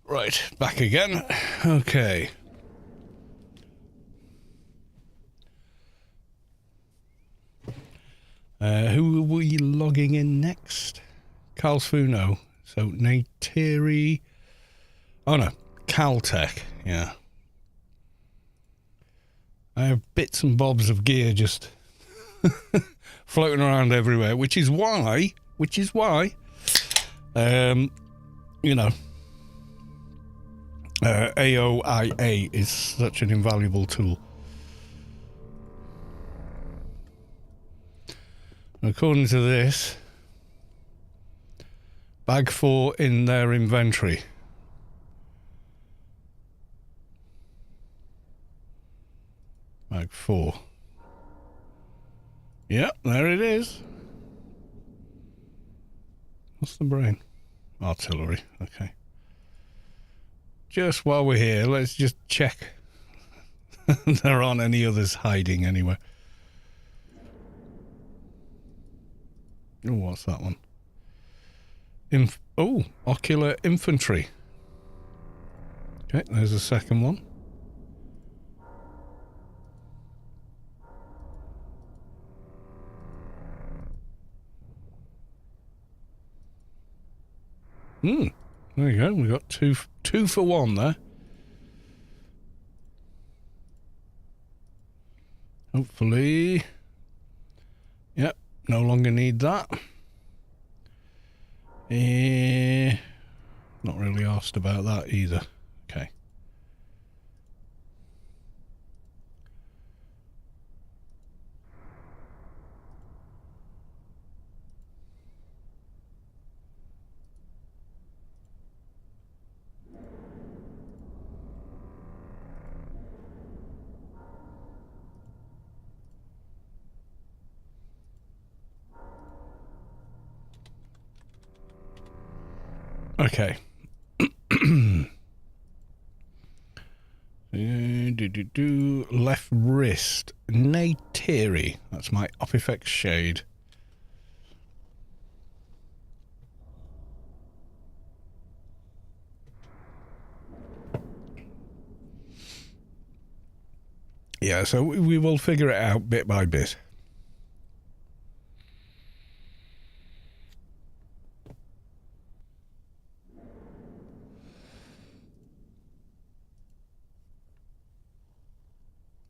[SPEAKER 1] Right, back again. Okay. Who are we logging in next? Carl's Funo. So, Neytiri. Oh no, Caltech. Yeah. I have bits and bobs of gear just floating around everywhere, which is why, you know, AOIA is such an invaluable tool. According to this, bag 4 in their inventory. Mag 4. Yep, there it is. What's the brain? Artillery, okay. Just while we're here, let's just check. There aren't any others hiding anywhere. Oh, what's that one? Ocular infantry. Okay, there's a second one. There you go. We got two for one there. Hopefully. Yep, no longer need that. Not really asked about that either. Okay. Okay. Left wrist. Neytiri. That's my up effect shade. Yeah, so we will figure it out bit by bit.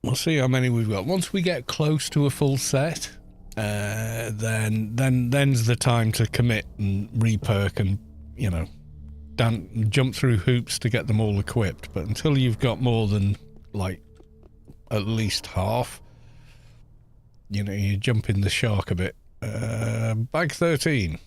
[SPEAKER 1] We'll see how many we've got. Once we get close to a full set, then's the time to commit and reperk and, you know, jump through hoops to get them all equipped. But until you've got more than, like, at least half, you know, you're jumping the shark a bit. Bag 13.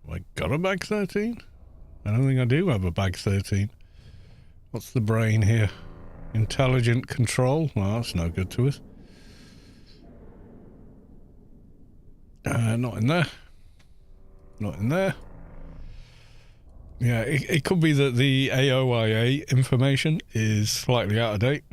[SPEAKER 1] Have I got a bag 13? I don't think I do have a bag 13. What's the brain here? Intelligent control? Well, that's no good to us. Not in there. Not in there. Yeah, it could be that the AOIA information is slightly out of date.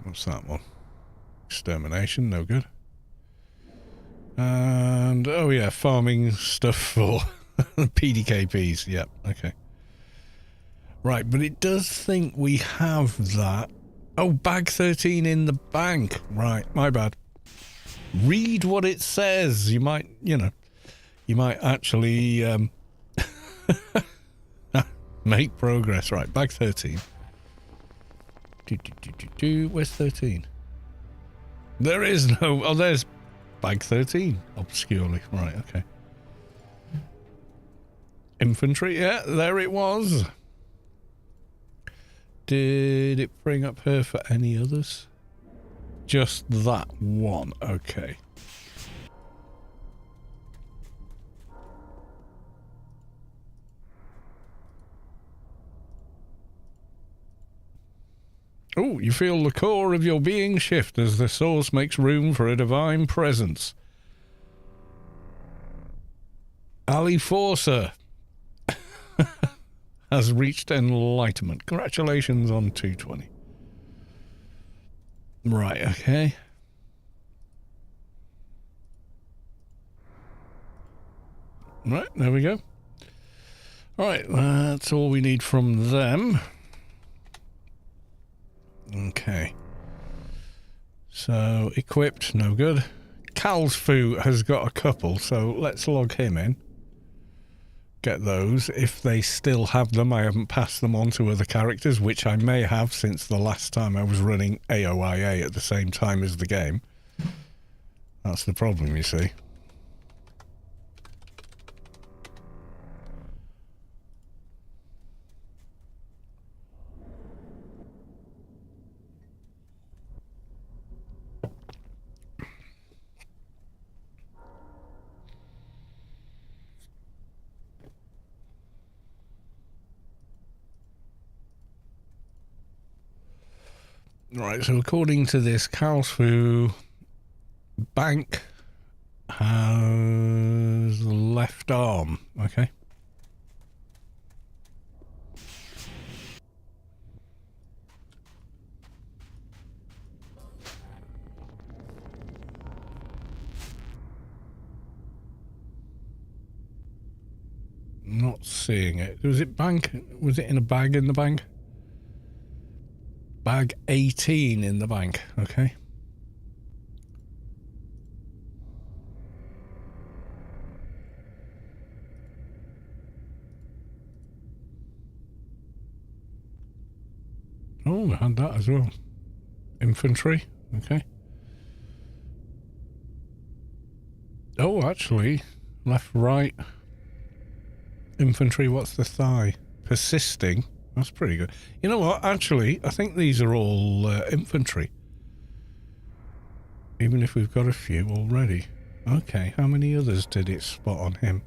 [SPEAKER 1] What's that one? Extermination, no good. And, oh yeah, farming stuff for PDKPs. Yep, okay. Right, but it does think we have that. Oh, bag 13 in the bank. Right, my bad. Read what it says. You might, you know, you might actually make progress. Right, bag 13. Where's 13? There is no... Oh, there's bag 13, obscurely. Right, okay. Infantry, yeah, there it was. Did it bring up her for any others? Just that one, okay. Oh, you feel the core of your being shift as the source makes room for a divine presence. Ali Forcer has reached enlightenment. Congratulations on 220. Right, okay. Right, there we go. Alright, that's all we need from them. Okay. So, equipped, no good. Kalsfu has got a couple, so let's log him in. Get those. If they still have them, I haven't passed them on to other characters, which I may have since the last time I was running AOIA at the same time as the game. That's the problem, you see. Right, so according to this, Kalsfu Bank has the left arm. Okay. Not seeing it. Was it bank? Was it in a bag in the bank? Bag 18 in the bank. Okay. Oh, I had that as well. Infantry. Okay. Oh, actually, left, right. Infantry, what's the thigh? Persisting. That's pretty good. You know what? Actually, I think these are all infantry. Even if we've got a few already. Okay, how many others did it spot on him?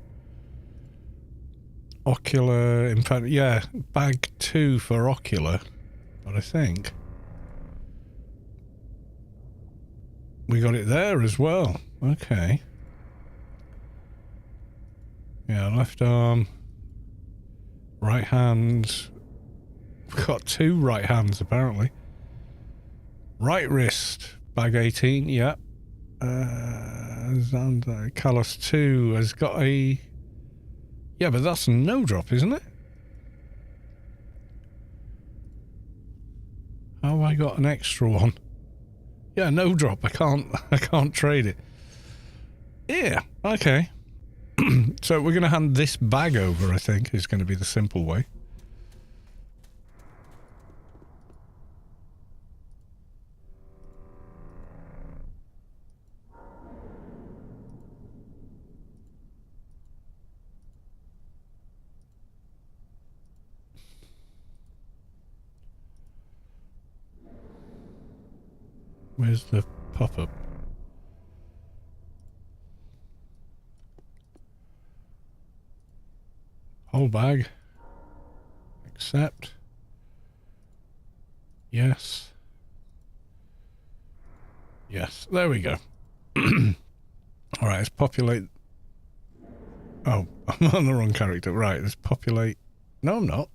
[SPEAKER 1] Ocular, in fact, yeah, bag 2 for ocular. But I think we got it there as well. Okay. Yeah, left arm. Right hand. We've got 2 right hands, apparently. Right wrist. Bag 18, yeah. Xander, Callus 2 has got a... Yeah, but that's no drop, isn't it? How have I got an extra one? Yeah, no drop. I can't trade it. Yeah, okay. So we're going to hand this bag over, I think, is going to be the simple way. Where's the pop-up? Whole bag. Accept. Yes. Yes. There we go. Alright, let's populate. Oh, I'm on the wrong character. Right, let's populate. No, I'm not.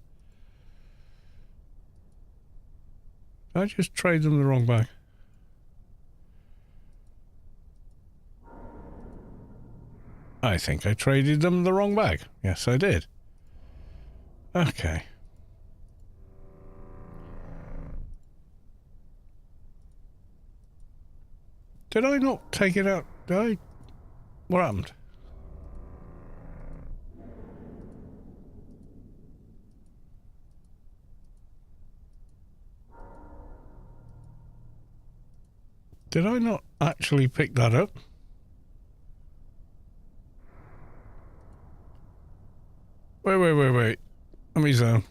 [SPEAKER 1] Did I just trade them the wrong bag? I think I traded them the wrong bag. Yes, I did. Okay. Did I not take it out? Did I? What happened? Did I not actually pick that up? Wait. Let me zone.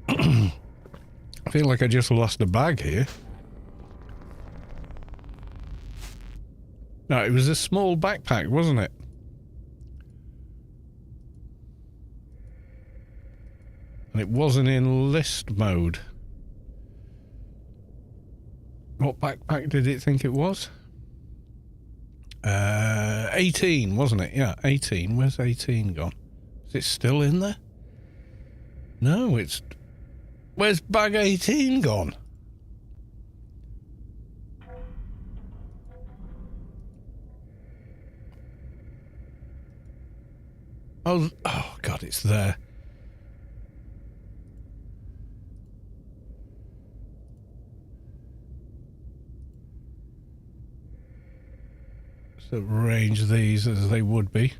[SPEAKER 1] I feel like I just lost a bag here. No, it was a small backpack, wasn't it? And it wasn't in list mode. What backpack did it think it was? 18, wasn't it? Yeah, 18. Where's 18 gone? Is it still in there? No, it's... Where's bag 18 gone? Oh, God, it's there. So arrange these as they would be.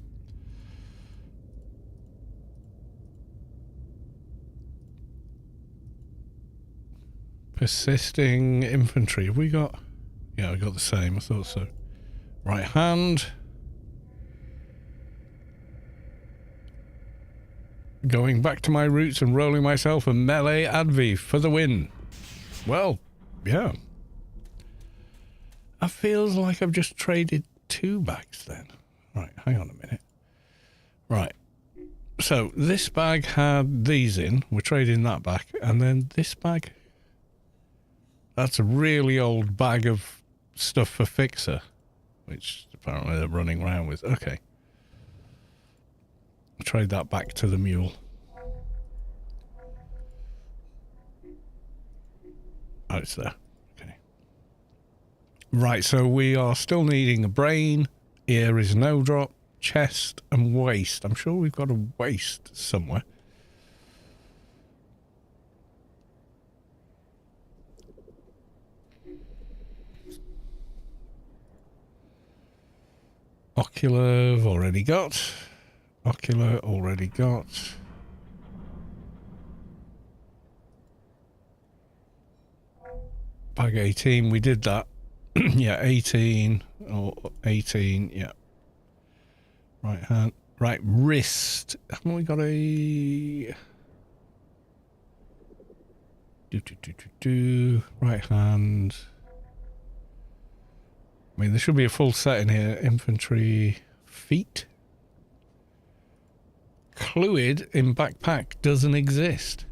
[SPEAKER 1] Persisting infantry. Have we got... Yeah, I got the same. I thought so. Right hand. Going back to my roots and rolling myself a melee adv for the win. Well, yeah. It feels like I've just traded 2 bags then. Right, hang on a minute. Right. So this bag had these in. We're trading that back. And then this bag. That's a really old bag of stuff for Fixer. Which apparently they're running around with. Okay. Trade that back to the mule. Oh, it's there. Okay. Right, so we are still needing a brain. Ear is no drop. Chest and waist. I'm sure we've got a waist somewhere. Ocular, I've already got. Ocular, already got. Bag 18, we did that. Yeah, 18 or 18, yeah. Right hand, right wrist. Haven't we got a... Right hand. I mean, there should be a full set in here. Infantry, feet. Fluid in backpack doesn't exist.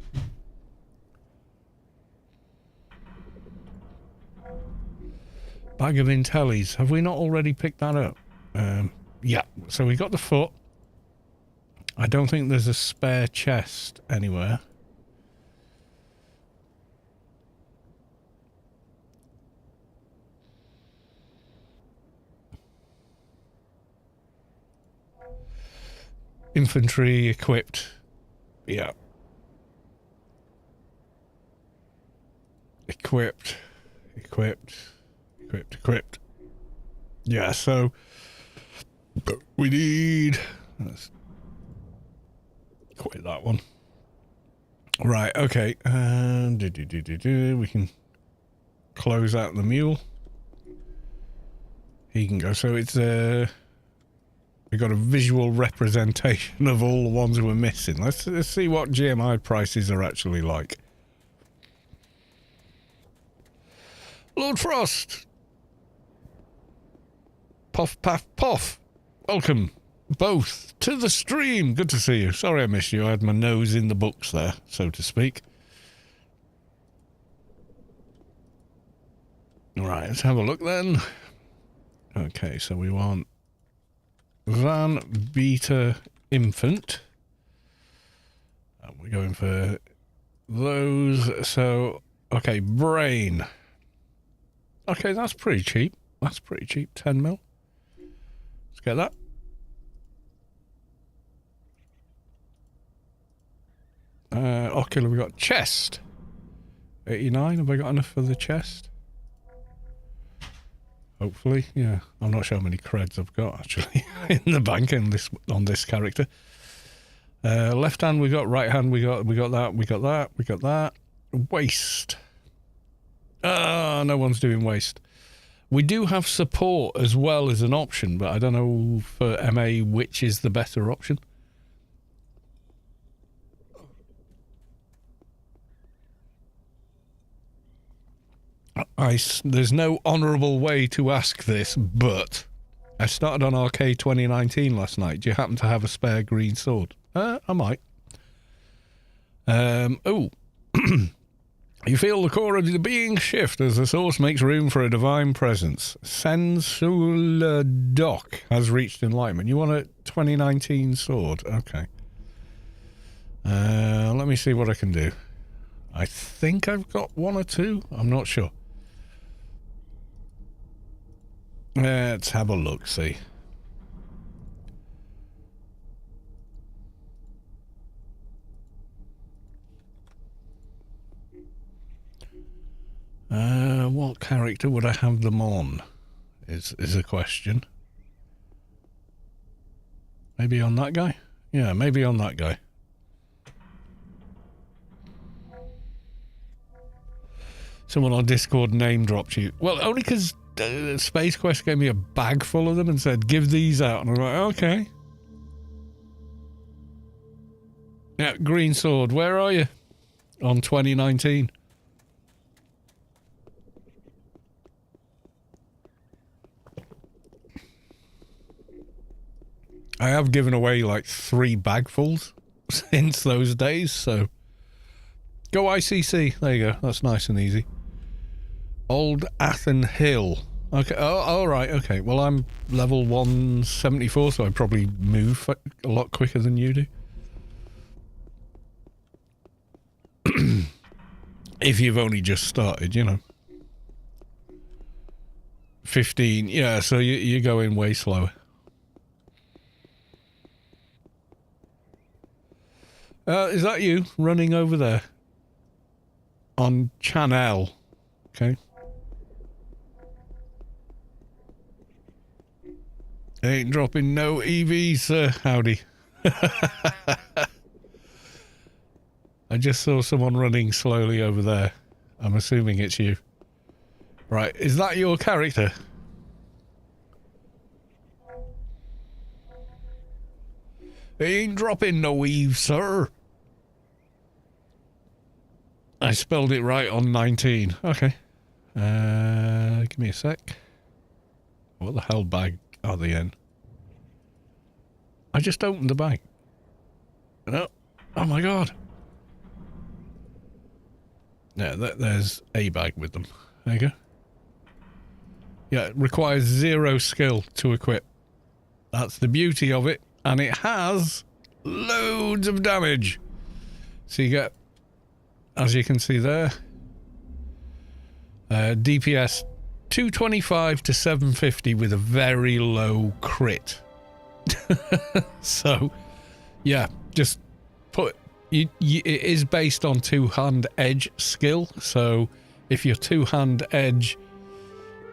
[SPEAKER 1] Bag of intellis. Have we not already picked that up? Yeah. So we got the foot. I don't think there's a spare chest anywhere. Infantry equipped. Yeah. Equipped. Yeah, so we need... Let's quit that one. Right, okay. And we can close out the mule. He can go. So it's we got a visual representation of all the ones we're missing. Let's see what GMI prices are actually like. Lord Frost. Puff, puff, puff. Welcome, both, to the stream. Good to see you. Sorry I missed you. I had my nose in the books there, so to speak. Right, let's have a look then. Okay, so we want Van Beta Infant. And we're going for those. So, okay, brain. Okay, that's pretty cheap. 10 mil. Let's get that. Ocular, we got chest. 89. Have I got enough for the chest? Hopefully, yeah. I'm not sure how many creds I've got actually in the bank on this character. Left hand we got, right hand we got that. Waist. No one's doing waist. We do have support as well as an option, but I don't know for MA which is the better option. There's no honourable way to ask this, but I started on Arcade 2019 last night. Do you happen to have a spare green sword? I might. Oh. You feel the core of the being shift as the source makes room for a divine presence. Sensul Doc has reached enlightenment. You want a 2019 sword? Okay. Let me see what I can do. I think I've got one or two. I'm not sure. Let's have a look, see. What character would I have them on? Is a question. Maybe on that guy? Yeah, maybe on that guy. Someone on Discord name dropped you. Well, only because Space Quest gave me a bag full of them and said, give these out. And I'm like, okay. Yeah, green sword. Where are you? On 2019. I have given away like 3 bagfuls since those days, so go ICC. There you go. That's nice and easy. Old Athen Hill. Okay. Oh, all right. Okay. Well, I'm level 174, so I probably move a lot quicker than you do. If you've only just started, you know. 15. Yeah, so you're going way slower. Is that you running over there? On channel. Okay. Ain't dropping no EVs, sir. Howdy. I just saw someone running slowly over there. I'm assuming it's you. Right, is that your character? Ain't dropping no Eve, sir. I spelled it right on 19. Okay. Give me a sec. What the hell bag are they in? I just opened the bag. No. Oh my god. Yeah, there's a bag with them. There you go. Yeah, it requires 0 skill to equip. That's the beauty of it. And it has loads of damage. So you get, as you can see there, DPS 225 to 750 with a very low crit. So, yeah, just put... it is based on 2-hand edge skill. So if your 2-hand edge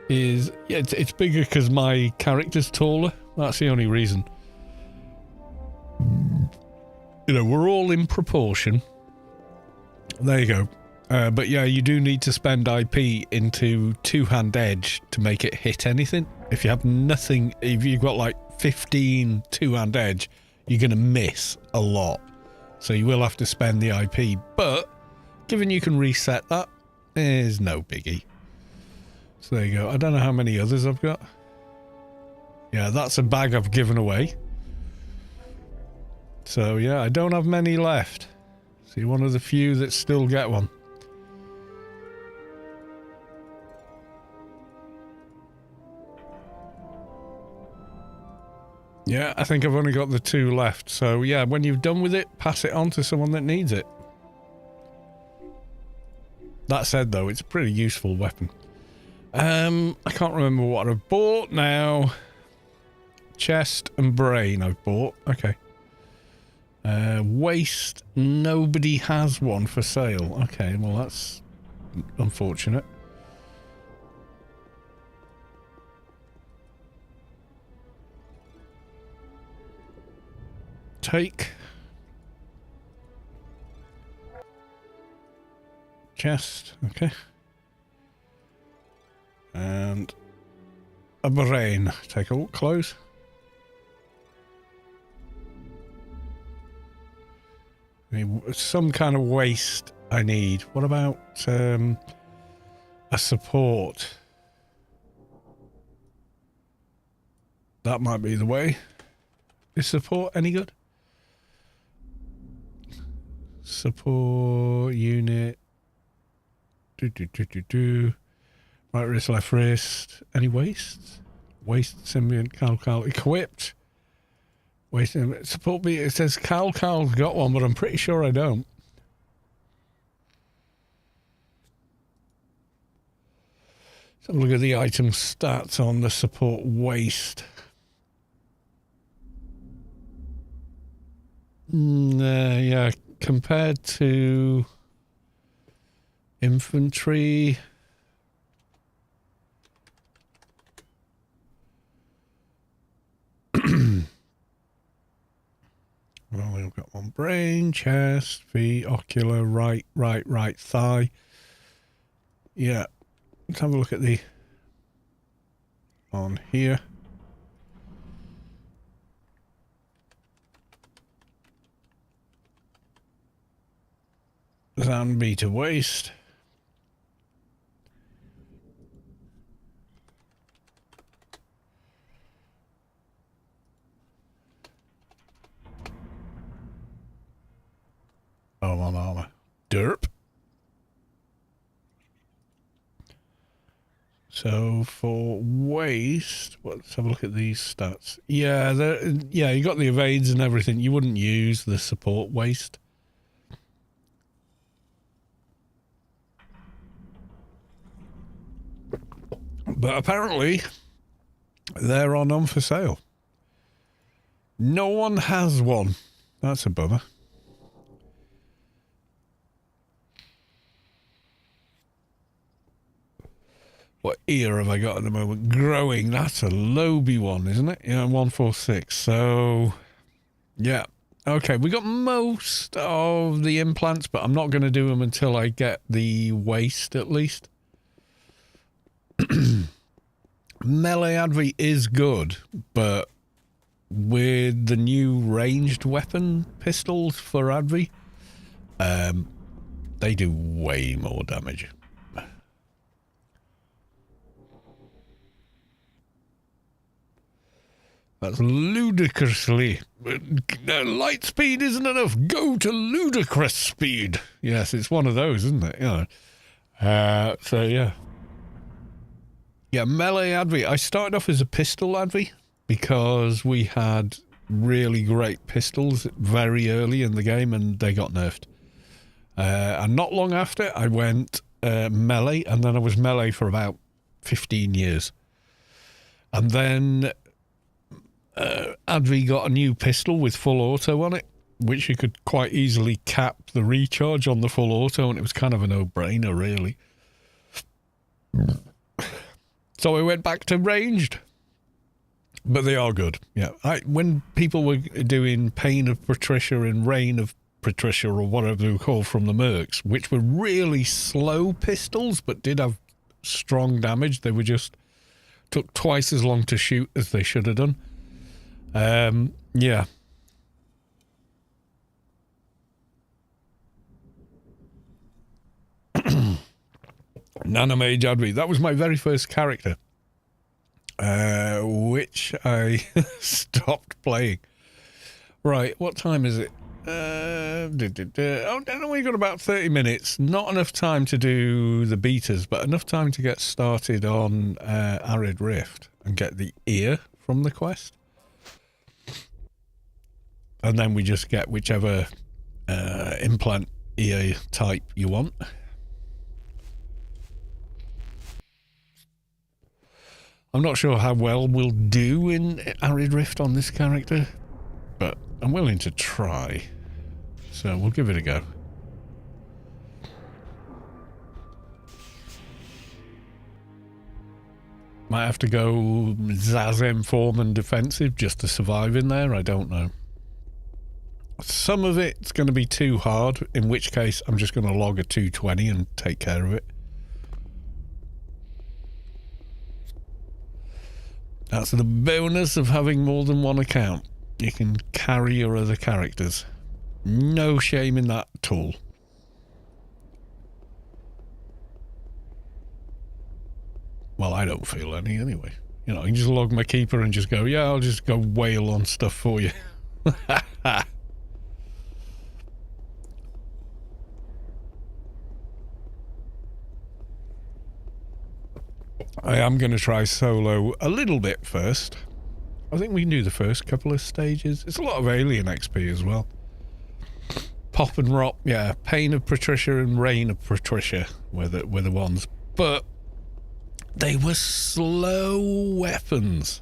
[SPEAKER 1] is... yeah, it's bigger because my character's taller. That's the only reason. You know, we're all in proportion. There you go. But yeah, you do need to spend IP into 2-hand edge to make it hit anything. If you have nothing, if you've got like 15 2-hand edge, you're going to miss a lot. So you will have to spend the IP. But given you can reset that, there's no biggie. So there you go. I don't know how many others I've got. Yeah, that's a bag I've given away. So yeah, I don't have many left. See, one of the few that still get one. Yeah, I think I've only got the 2 left. So yeah, when you've done with it, pass it on to someone that needs it. That said though, it's a pretty useful weapon. I can't remember what I've bought now. Chest and brain I've bought. Okay. Waste, nobody has one for sale. Okay, well that's unfortunate. Take. Chest, okay. And a brain. Take a look close. Some kind of waste I need. What about a support? That might be the way. Is support any good? Support unit. Right wrist, left wrist. Any waste? Waste, symbiont, cal. Equipped. Waste, support me. It says cal's got one, but I'm pretty sure I don't. Let's have a look at the item stats on the support waste. Yeah, compared to infantry. Well, we've got one brain, chest, feet, ocular, right thigh. Yeah, let's have a look at the on here. Sound meter waste. on armor. Derp. So for waste, let's have a look at these stats. Yeah, you got the evades and everything. You wouldn't use the support waste. But apparently, they're on for sale. No one has one. That's a bummer. What ear have I got at the moment? Growing. That's a Lobie one, isn't it? Yeah, 146. So, yeah. Okay, we got most of the implants, but I'm not going to do them until I get the waste, at least. Melee Advi is good, but with the new ranged weapon pistols for Advi, they do way more damage. That's ludicrously. Light speed isn't enough. Go to ludicrous speed. Yes, it's one of those, isn't it? You know. So, yeah. Yeah, melee Advi. I started off as a pistol Advi because we had really great pistols very early in the game and they got nerfed. And not long after, I went melee, and then I was melee for about 15 years. And then Advi got a new pistol with full auto on it, which you could quite easily cap the recharge on the full auto, and it was kind of a no-brainer, really. So I went back to ranged. But they are good, yeah. When people were doing Pain of Patricia and Reign of Patricia, or whatever they were called from the Mercs, which were really slow pistols, but did have strong damage, they were just took twice as long to shoot as they should have done. Yeah. Nanomage Advi. That was my very first character, which I stopped playing. Right, what time is it? Oh, we got about 30 minutes. Not enough time to do the beaters, but enough time to get started on Arid Rift and get the ear from the quest. And then we just get whichever implant ear type you want. I'm not sure how well we'll do in Arid Rift on this character, but I'm willing to try. So we'll give it a go. Might have to go Zazem form and defensive just to survive in there, I don't know. Some of it's going to be too hard, in which case I'm just going to log a 220 and take care of it. That's the bonus of having more than one account. You can carry your other characters. No shame in that at all. Well, I don't feel any anyway. You know, I can just log my keeper and just go, yeah, I'll just go wail on stuff for you. I am going to try solo a little bit first. I think we can do the first couple of stages. It's a lot of alien XP as well. Pop and Rot, yeah. Pain of Patricia and Reign of Patricia were the ones. But they were slow weapons.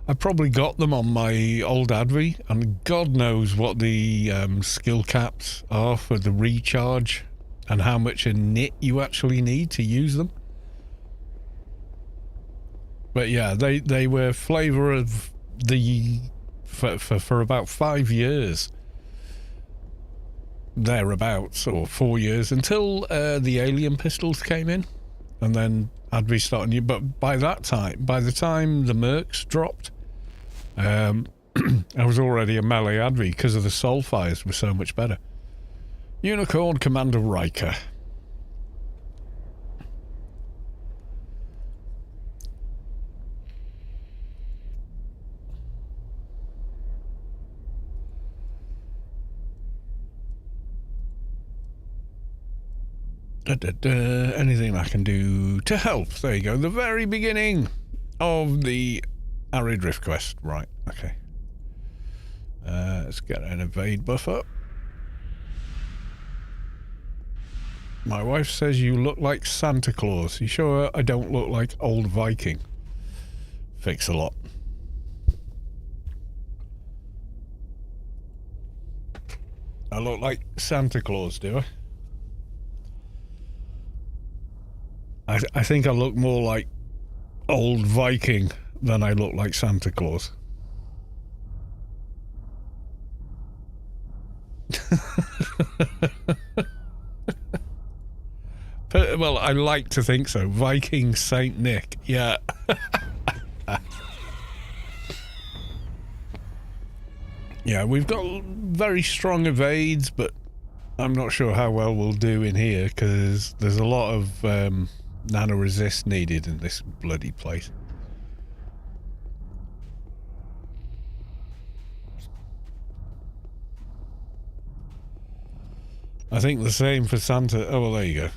[SPEAKER 1] I probably got them on my old Advi, and God knows what the skill caps are for the recharge and how much a nit you actually need to use them. But yeah, they were flavour of the for about 5 years. Thereabouts, or 4 years, until the alien pistols came in, and then Advi started new. But by that time, by the time the Mercs dropped, I was already a melee Advi because of the Soulfires were so much better. Unicorn Commander Riker. Anything I can do to help? There you go. The very beginning of the Arid Rift quest. Right, okay. Let's get an evade buff up. My wife says you look like Santa Claus. You sure I don't look like old Viking? Fix a lot. I look like Santa Claus, do I? I think I look more like old Viking than I look like Santa Claus. Well, I like to think so. Viking Saint Nick, yeah. Yeah, we've got very strong evades, but I'm not sure how well we'll do in here because there's a lot of nano resist needed in this bloody place. I think the same for Santa. Oh, well, there you go.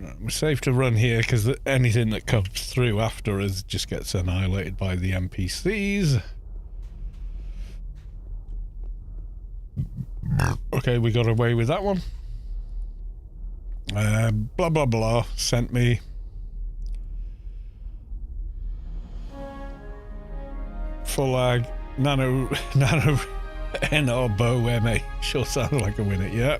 [SPEAKER 1] Right, we're safe to run here because anything that comes through after us just gets annihilated by the NPCs. Okay, we got away with that one. Blah blah blah sent me. Full ag nano NR bow MA. Sure sounds like a winner, yeah.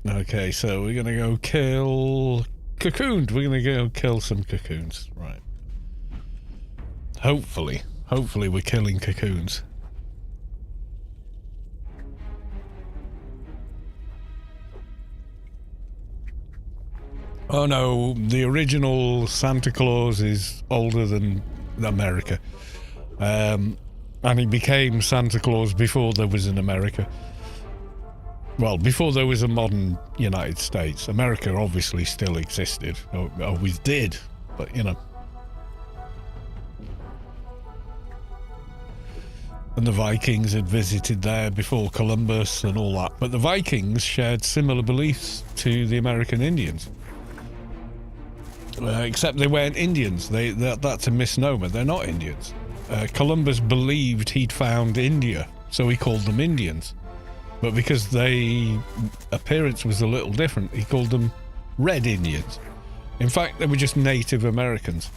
[SPEAKER 1] Okay, so we're gonna go kill cocoons. We're gonna go kill some cocoons, right? Hopefully we're killing cocoons. Oh no, the original Santa Claus is older than America. And he became Santa Claus before there was an America. Well, before there was a modern United States. America obviously still existed. Always did, but you know. And the Vikings had visited there before Columbus and all that. But the Vikings shared similar beliefs to the American Indians. Except they weren't Indians. That's a misnomer. They're not Indians. Columbus believed he'd found India, so he called them Indians. But because their appearance was a little different, he called them Red Indians. In fact, they were just Native Americans.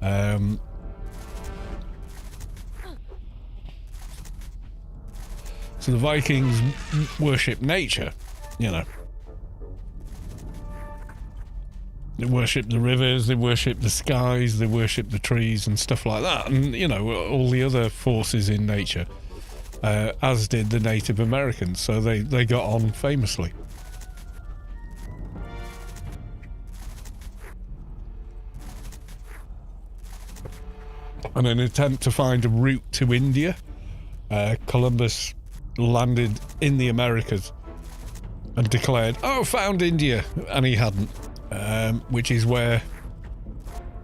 [SPEAKER 1] So the Vikings worshipped nature, you know. They worshipped the rivers, they worshipped the skies, they worshipped the trees and stuff like that. And, you know, all the other forces in nature, as did the Native Americans. So they got on famously. In an attempt to find a route to India, Columbus landed in the Americas and declared, "Oh, found India," and he hadn't. Which is where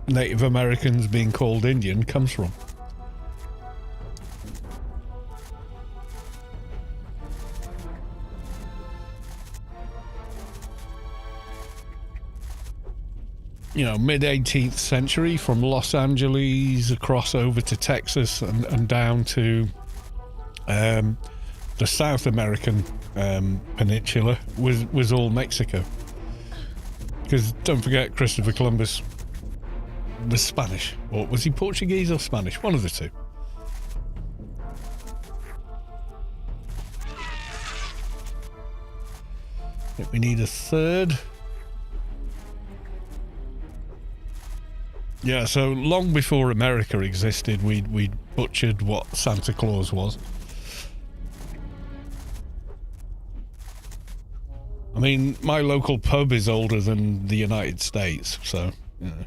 [SPEAKER 1] Native Americans being called Indian comes from. You know, mid-18th century, from Los Angeles across over to Texas and down to the South American peninsula was all Mexico. Because don't forget, Christopher Columbus was Spanish. Or was he Portuguese or Spanish? One of the two. I think we need a third. Yeah, so long before America existed, we butchered what Santa Claus was. I mean, my local pub is older than the United States, so, you know.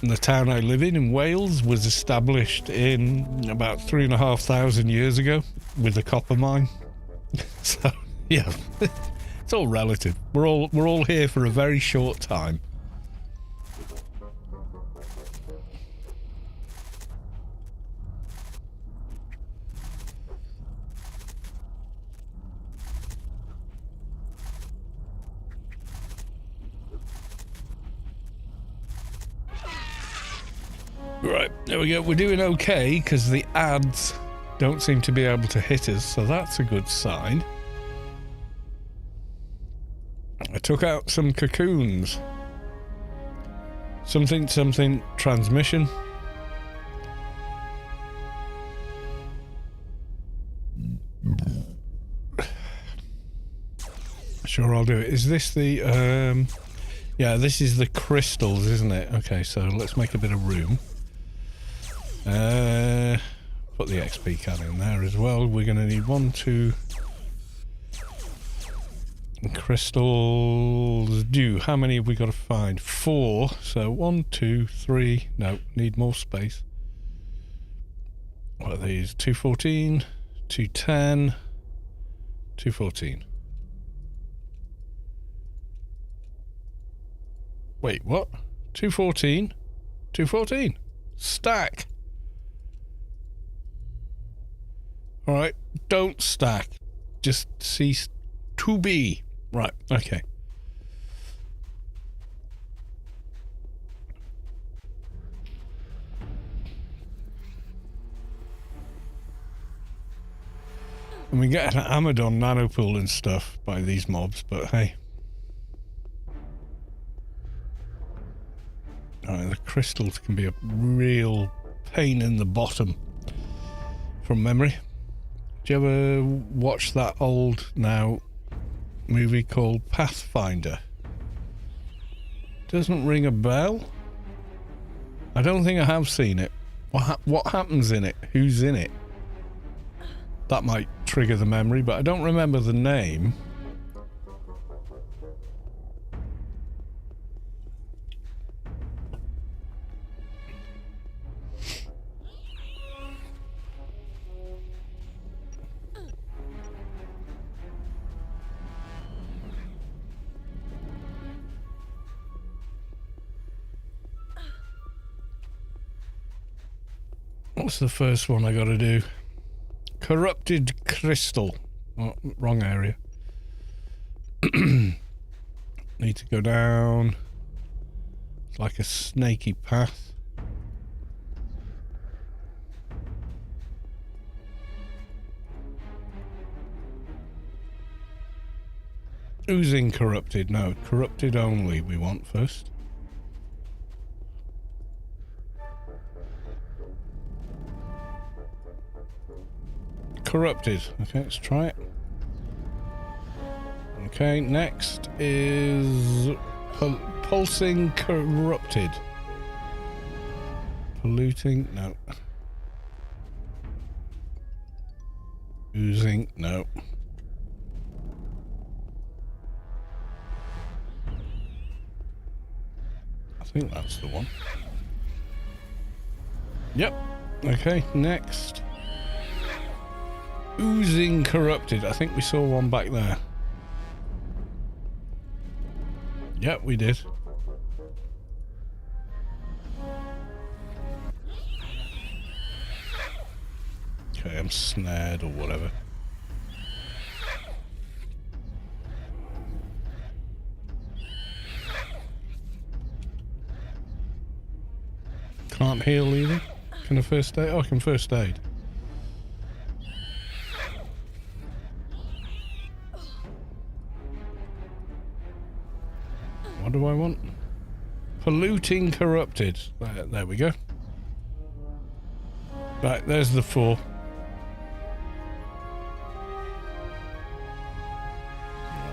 [SPEAKER 1] the town I live in Wales, was established in about 3,500 years ago with a copper mine. So, yeah, it's all relative. We're all here for a very short time. Right, there we go. We're doing okay because the ads don't seem to be able to hit us, so that's a good sign. I took out some cocoons. Something transmission. Sure, I'll do it. Is this the yeah, this is the crystals, isn't it? Okay, so let's make a bit of room. Put the XP can in there as well. We're going to need 1, 2 crystals. How many have we got to find? 4. So 1, 2, 3. No, need more space. What are these? 214, 210, 214. Wait, what? 214? 214. Stack. Alright, don't stack. Just cease to be. Right, okay. And we get an Amadon nanopool and stuff by these mobs, but hey. Alright, the crystals can be a real pain in the bottom from memory. Do you ever watch that old movie called Pathfinder? Doesn't ring a bell? I don't think I have seen it. What happens in it? Who's in it? That might trigger the memory, but I don't remember the name. What's the first one I gotta do? Corrupted crystal. Oh, wrong area. Need to go down. It's like a snaky path. Oozing corrupted. No, corrupted only we want first. Corrupted. Okay, let's try it. Okay, next is pulsing corrupted. Polluting, no. Oozing, no. I think that's the one. Yep. Okay, next. Oozing corrupted. I think we saw one back there. Yep, we did. Okay, I'm snared or whatever. Can't heal either. Can I first aid? Oh, I can first aid. What do I want? Polluting corrupted. There we go. Right, there's the 4.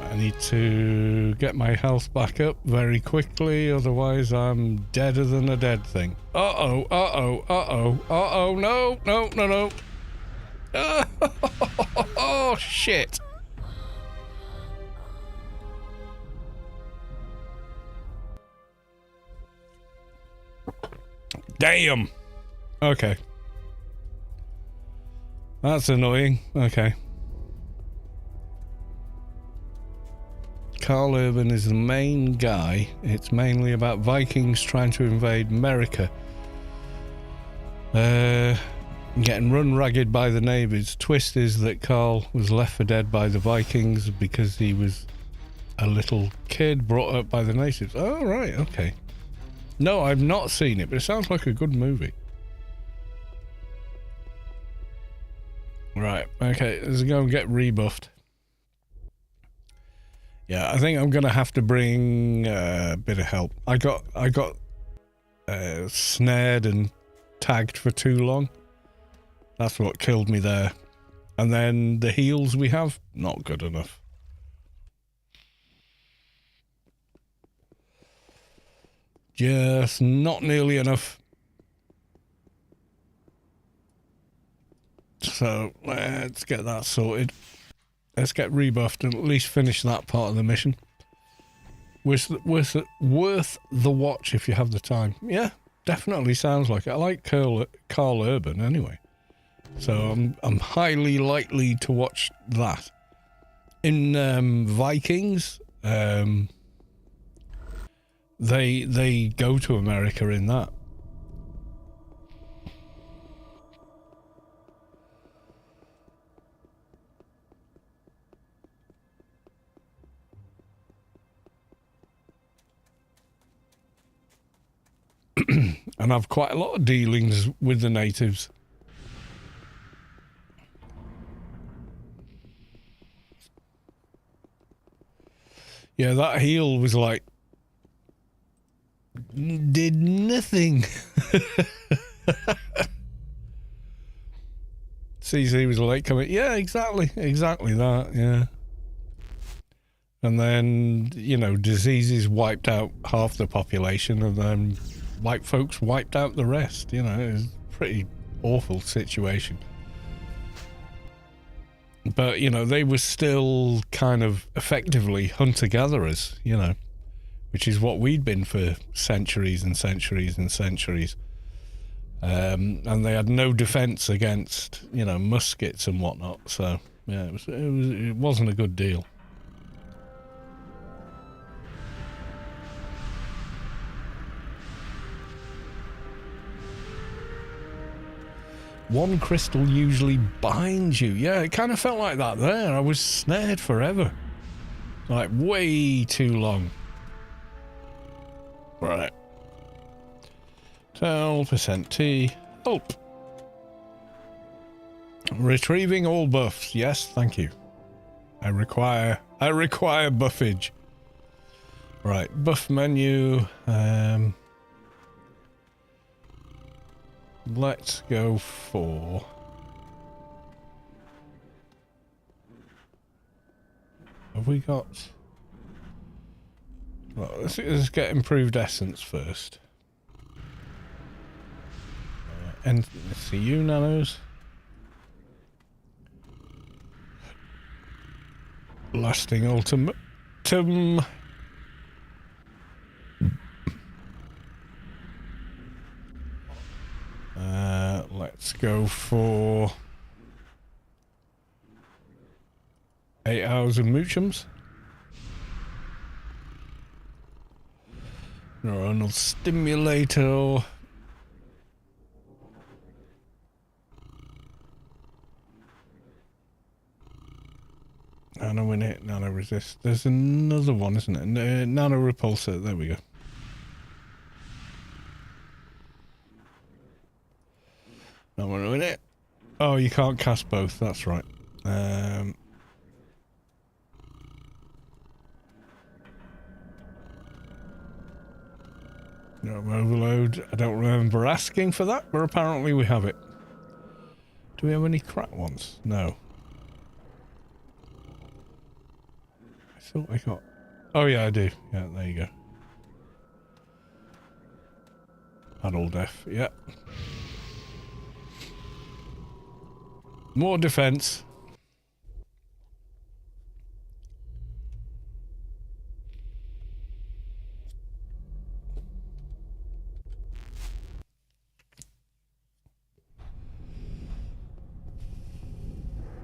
[SPEAKER 1] I need to get my health back up very quickly, otherwise I'm deader than a dead thing. Uh-oh, uh-oh, uh-oh, uh-oh, no, no, no, no. Oh, shit. Damn. Okay. That's annoying. Okay. Carl Urban is the main guy. It's mainly about Vikings trying to invade America. Getting run ragged by the neighbours. Twist is that Carl was left for dead by the Vikings because he was a little kid brought up by the natives. Oh, right, okay. No, I've not seen it, but it sounds like a good movie. Right, okay, let's go and get rebuffed. Yeah, I think I'm gonna have to bring a bit of help. I got snared and tagged for too long. That's what killed me there. And then the heals we have, not good enough. Just not nearly enough. So let's get that sorted. Let's get rebuffed and at least finish that part of the mission. Worth the watch if you have the time. Yeah, definitely sounds like it. I like Carl Urban anyway. So I'm highly likely to watch that. In Vikings, they go to America in that. And I've quite a lot of dealings with the natives. Yeah, that heal was like... did nothing. CZ was late coming. Yeah, exactly that, yeah. And then, you know, diseases wiped out half the population and then white folks wiped out the rest, you know. It was a pretty awful situation. But, you know, they were still kind of effectively hunter-gatherers, you know, which is what we'd been for centuries and centuries and centuries. And they had no defense against, you know, muskets and whatnot. So, yeah, it wasn't a good deal. One crystal usually binds you. Yeah, it kind of felt like that there. I was snared forever. Like, way too long. Right. 12% T. Help. Retrieving all buffs. Yes, thank you. I require buffage. Right, buff menu. Let's go for... have we got... well, let's get improved essence first. And let's see, you nanos. Lasting ultimatum. Let's go for 8 hours of moochums. Neuronal stimulator. Nano in it, nano resist. There's another one, isn't it? Nano repulsor. There we go. Nano in it. Oh, you can't cast both. That's right. No overload. I don't remember asking for that, but apparently we have it. Do we have any crap ones? No. I thought I got... oh yeah, I do. Yeah, there you go. Huddle def, yep. More defense.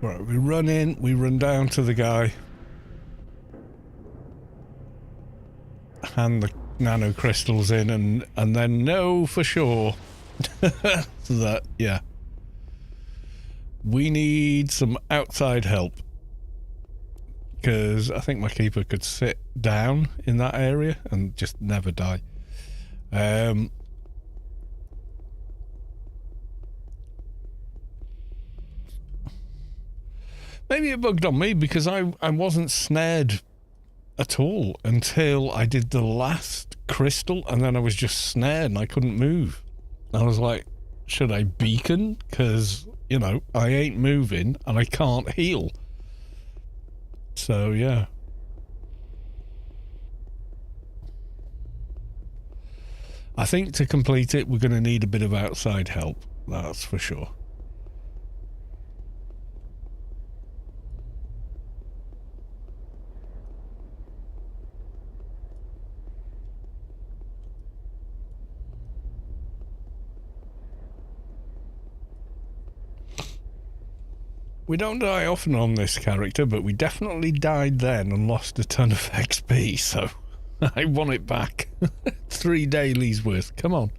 [SPEAKER 1] Right, we run in, we run down to the guy. Hand the nano crystals in and then know for sure that, yeah. We need some outside help. Because I think my keeper could sit down in that area and just never die. Maybe it bugged on me because I wasn't snared at all until I did the last crystal, and then I was just snared and I couldn't move. I was like, should I beacon? Because, you know, I ain't moving and I can't heal. So, yeah. I think to complete it, we're going to need a bit of outside help. That's for sure. We don't die often on this character, but we definitely died then and lost a ton of XP, so I want it back. 3 dailies worth, come on.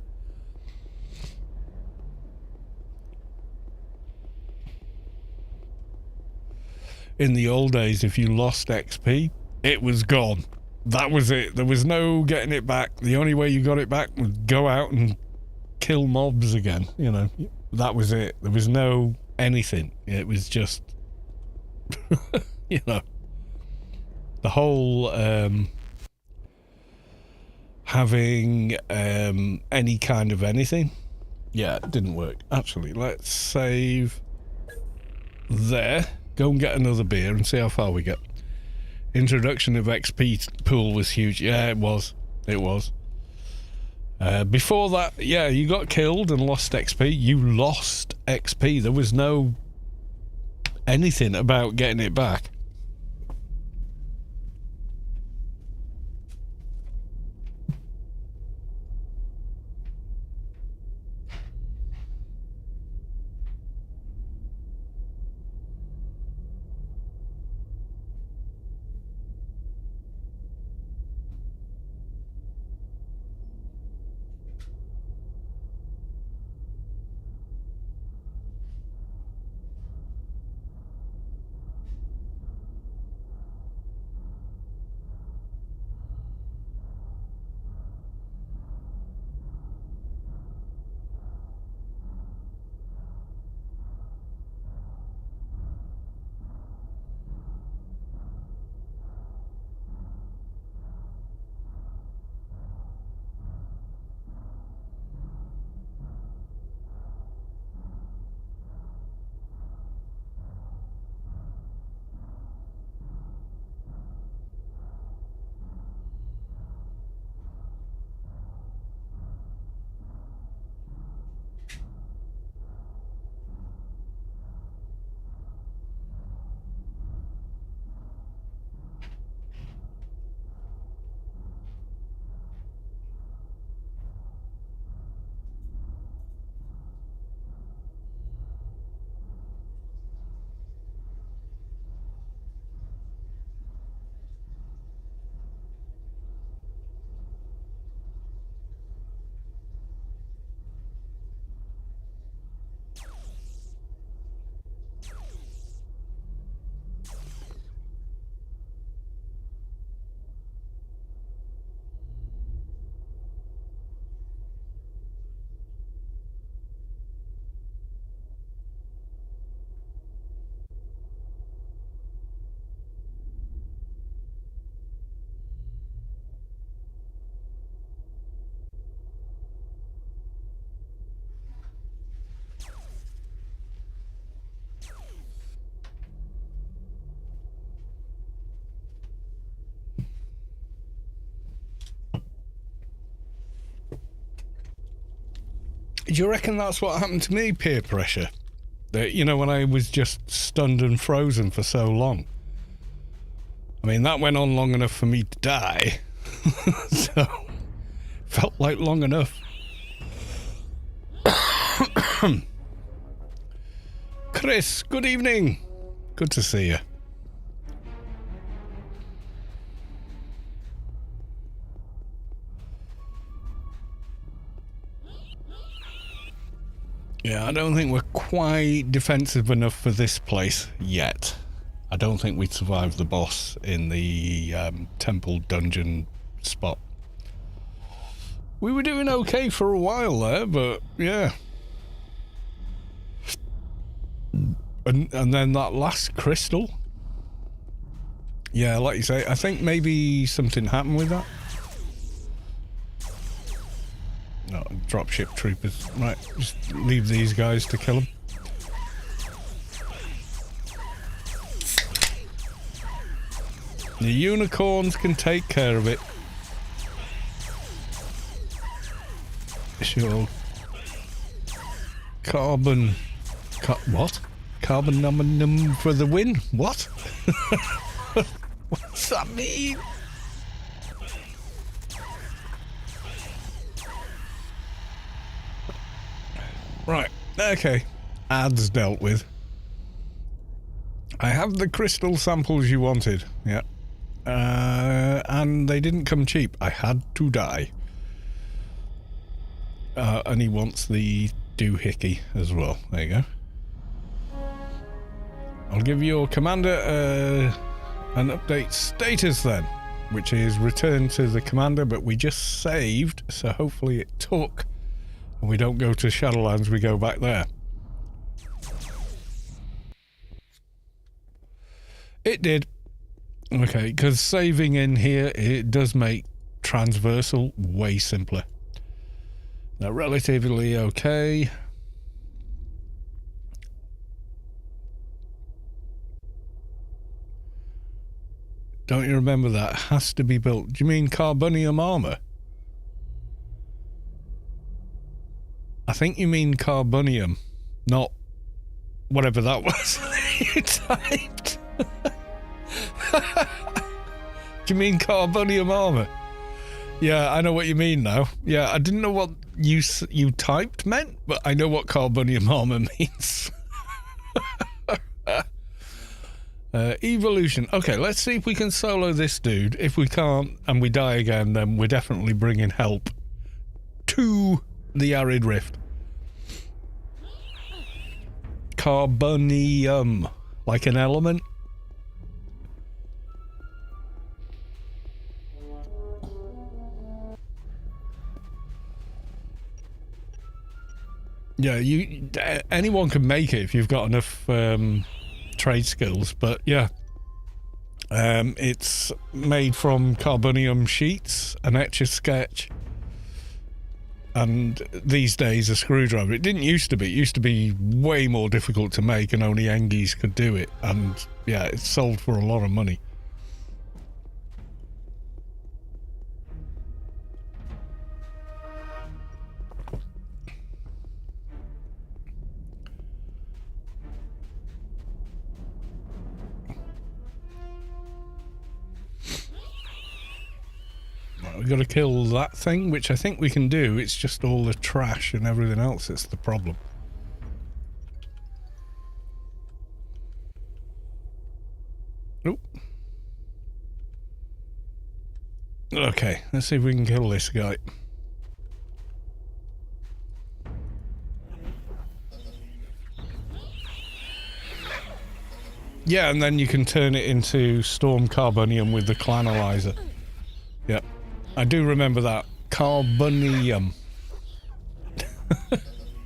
[SPEAKER 1] In the old days, if you lost XP, it was gone. That was it. There was no getting it back. The only way you got it back was go out and kill mobs again, you know. That was it. There was no anything. It was just you know, the whole having any kind of anything, yeah, it didn't work. Actually, let's save there, go and get another beer and see how far we get. Introduction of XP pool was huge. Yeah, it was before that, yeah, you got killed and lost XP. You lost XP. There was no anything about getting it back. Do you reckon that's what happened to me, peer pressure? That, you know, when I was just stunned and frozen for so long. I mean, that went on long enough for me to die. So, felt like long enough. Chris, good evening. Good to see you. Yeah, I don't think we're quite defensive enough for this place yet. I don't think we'd survive the boss in the temple dungeon spot. We were doing okay for a while there, but yeah. And then that last crystal. Yeah, like you say, I think maybe something happened with that. No, dropship troopers. Right, just leave these guys to kill them. The unicorns can take care of it. Sure. What? Carbon num for the win? What? What's that mean? Right, okay. Ads dealt with. I have the crystal samples you wanted, yeah. And they didn't come cheap. I had to die. And he wants the doohickey as well. There you go. I'll give your commander an update status then, which is return to the commander, but we just saved, so hopefully it took. And we don't go to Shadowlands, we go back there. It did. Okay, because saving in here, it does make transversal way simpler. Now, relatively okay. Don't you remember that? Has to be built. Do you mean carbonium armor? I think you mean carbonium, not whatever that was you typed. Do you mean carbonium armor? Yeah, I know what you mean now. Yeah, I didn't know what you typed meant, but I know what carbonium armor means. Evolution. Okay, let's see if we can solo this dude. If we can't and we die again, then we're definitely bringing help to the Arid Rift. Carbonium. Like an element. Yeah, anyone can make it if you've got enough trade skills, but yeah. It's made from carbonium sheets, an etch-a-sketch, and these days a screwdriver. It didn't used to be. It used to be way more difficult to make and only Engies could do it, and yeah, it's sold for a lot of money. We've got to kill that thing, which I think we can do. It's just all the trash and everything else that's the problem. Oop. Okay, let's see if we can kill this guy. Yeah, and then you can turn it into Storm Carbonium with the Clanalizer. Yep. I do remember that. Carbonium.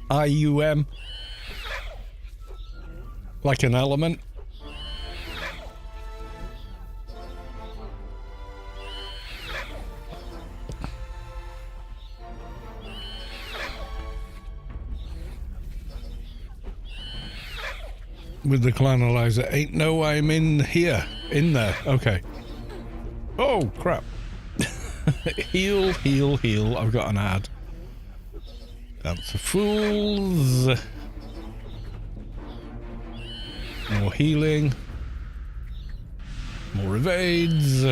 [SPEAKER 1] IUM. Like an element. With the Clanalizer. Ain't no I'm in here. In there. Okay. Oh, crap. Heal, heal, heal. I've got an ad. That's for fools. More healing. More evades.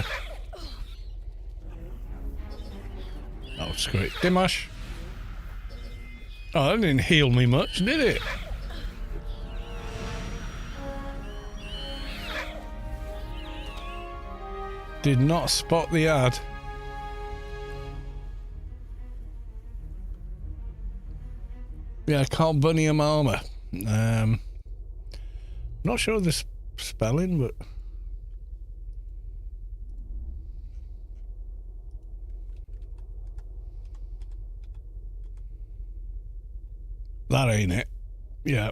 [SPEAKER 1] Oh, screw it. Dimash. Oh, that didn't heal me much, did it? did not spot the ad. Yeah, carbonium armor. Not sure of the spelling, but that ain't it. Yeah.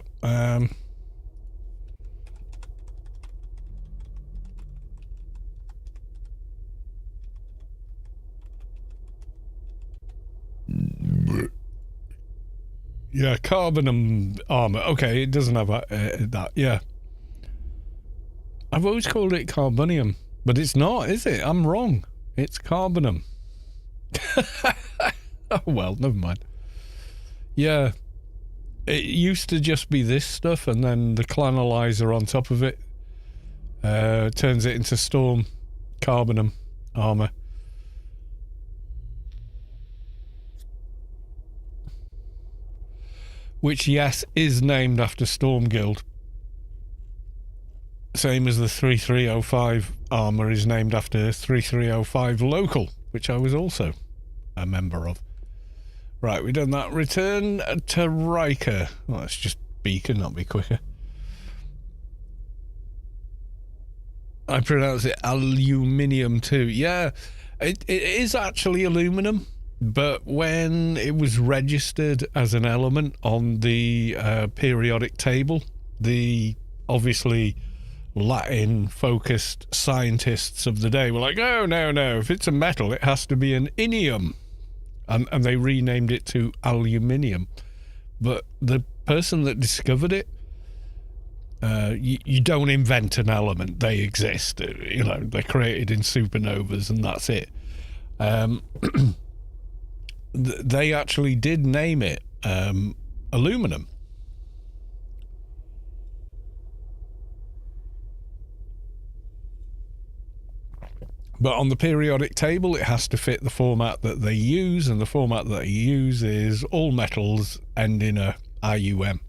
[SPEAKER 1] Yeah, carbonum armor. Okay, it doesn't have that. Yeah. I've always called it carbonium, but it's not, is it? I'm wrong. It's carbonum. Oh, well, never mind. Yeah. It used to just be this stuff, and then the clanalizer on top of it turns it into storm carbonum armor. Which, yes, is named after Storm Guild. Same as the 3305 armor is named after 3305 Local, which I was also a member of. Right, we've done that. Return to Riker. Well, let's just beacon, not be quicker. I pronounce it aluminium too. Yeah, it is actually aluminum. But when it was registered as an element on the periodic table, the obviously Latin-focused scientists of the day were like, oh, no, if it's a metal, it has to be an inium. And they renamed it to aluminium. But the person that discovered it, you don't invent an element. They exist. You know, they're created in supernovas and that's it. They actually did name it aluminum. But on the periodic table, it has to fit the format that they use, and the format that they use is all metals end in a IUM.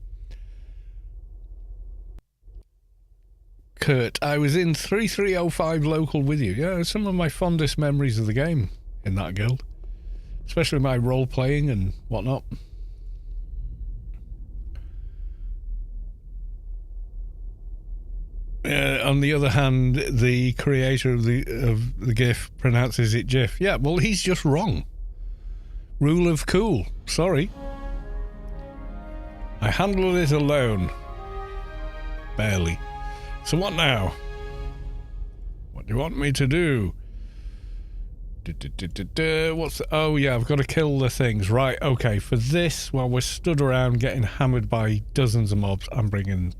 [SPEAKER 1] Kurt, I was in 3305 Local with you. Yeah, some of my fondest memories of the game in that guild. Especially my role-playing and whatnot. On the other hand, the creator of the GIF pronounces it GIF. Yeah, well, he's just wrong. Rule of cool. Sorry. I handled it alone. Barely. So what now? What do you want me to do? What's oh yeah, I've got to kill the things. Right, okay, for this, while we're stood around getting hammered by dozens of mobs, I'm bringing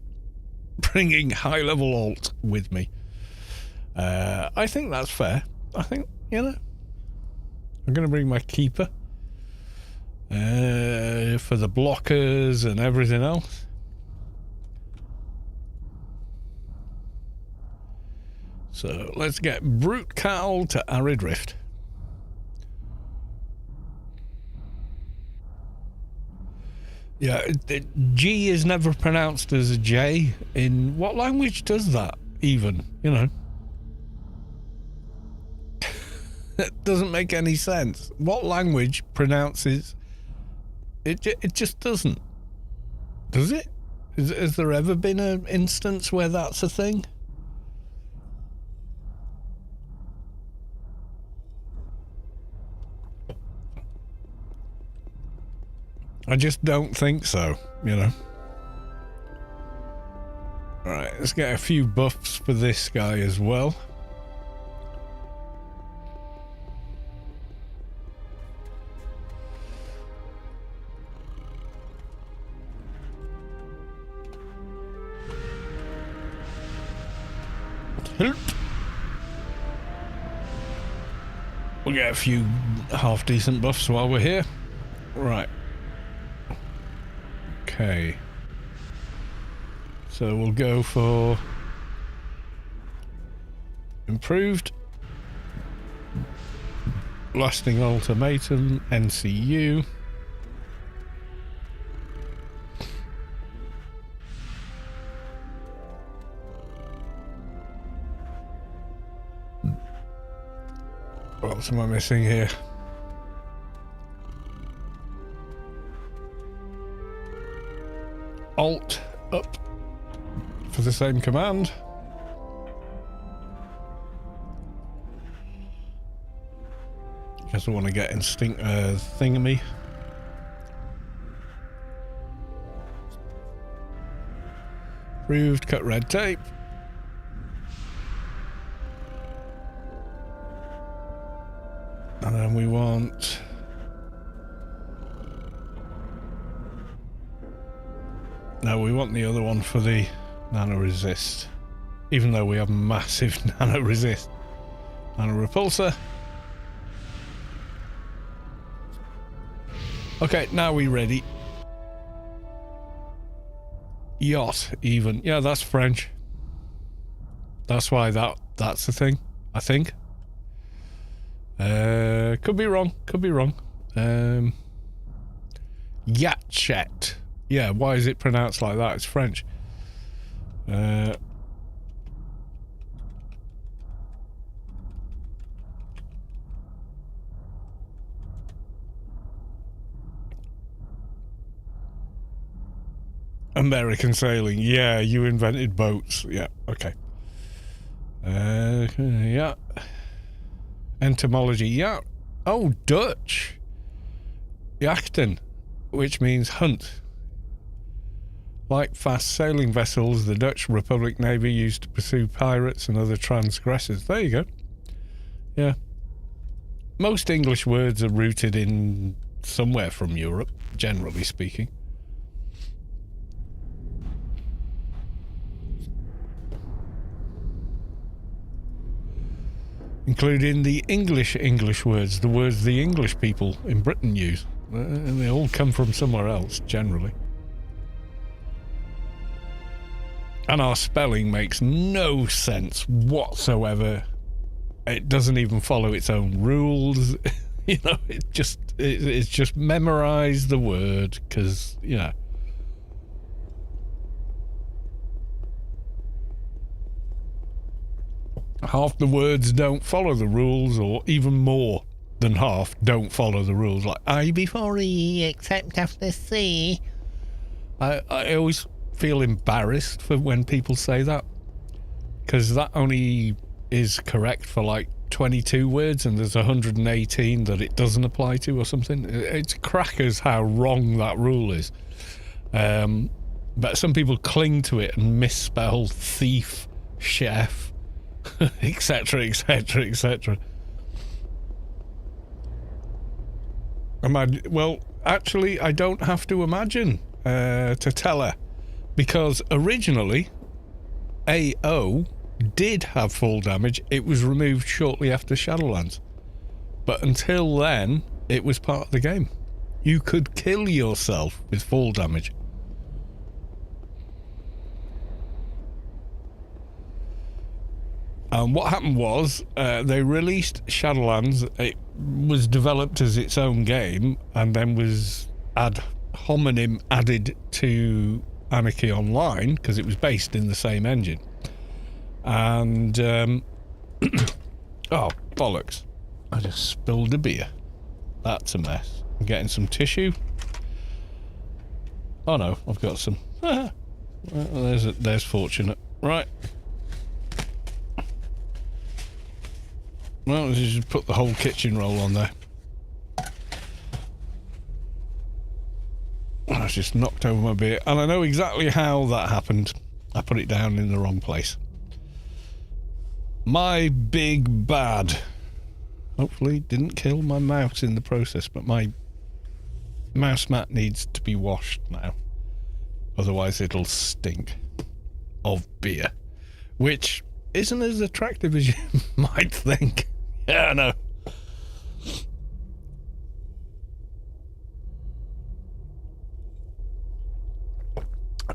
[SPEAKER 1] high-level alt with me. I think that's fair. I think, you know, I'm going to bring my keeper for the blockers and everything else. So let's get Brute Cattle to Arid Rift. Yeah, G is never pronounced as a J. In what language does that, even? You know? It doesn't make any sense. What language pronounces... It just doesn't. Does it? Has there ever been an instance where that's a thing? I just don't think so, you know. Alright, let's get a few buffs for this guy as well. We'll get a few half-decent buffs while we're here. Right. Okay. So we'll go for improved lasting ultimatum NCU. else am I missing here? Alt up for the same command. Guess I want to get instinct thingamy. Approved, cut red tape. And then we want... No, we want the other one for the nano resist. Even though we have massive nano resist. Nano repulsor. Okay, now we're ready. Yacht, even. Yeah, that's French. That's why that's the thing, I think. Could be wrong. Could be wrong. Yatchet. Yeah, why is it pronounced like that? It's French. American sailing. Yeah, you invented boats. Yeah, okay. Yeah. Entomology. Yeah. Oh, Dutch. Jachten, which means hunt. Like fast sailing vessels, the Dutch Republic Navy used to pursue pirates and other transgressors. There you go. Yeah. Most English words are rooted in somewhere from Europe, generally speaking. Including the English words, the words the English people in Britain use. And they all come from somewhere else, generally. And our spelling makes no sense whatsoever. It doesn't even follow its own rules. You know, it's just memorize the word, because, you know. Half the words don't follow the rules, or even more than half don't follow the rules. Like I before E, except after C. I always feel embarrassed for when people say that, because that only is correct for like 22 words, and there's 118 that it doesn't apply to, or something. It's crackers how wrong that rule is. But some people cling to it and misspell thief, chef, etc, etc, etc. Well, actually, I don't have to imagine to tell her, because originally AO did have full damage. It was removed shortly after Shadowlands, but until then it was part of the game. You could kill yourself with full damage. And what happened was, they released Shadowlands. It was developed as its own game, and then was ad hominem added to Anarchy Online, because it was based in the same engine. And, oh, bollocks. I just spilled a beer. That's a mess. I'm getting some tissue. Oh no, I've got some. Well, there's fortunate. Right. Well, let's just put the whole kitchen roll on there. I just knocked over my beer, and I know exactly how that happened. I put it down in the wrong place. My big bad. Hopefully didn't kill my mouse in the process, but my mouse mat needs to be washed now. Otherwise it'll stink of beer, which isn't as attractive as you might think. Yeah, I know.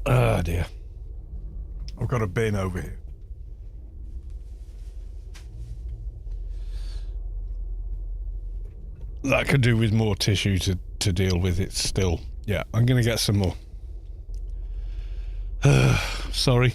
[SPEAKER 1] Oh dear. I've got a bin over here. That could do with more tissue to deal with it still. Yeah, I'm gonna get some more. Sorry.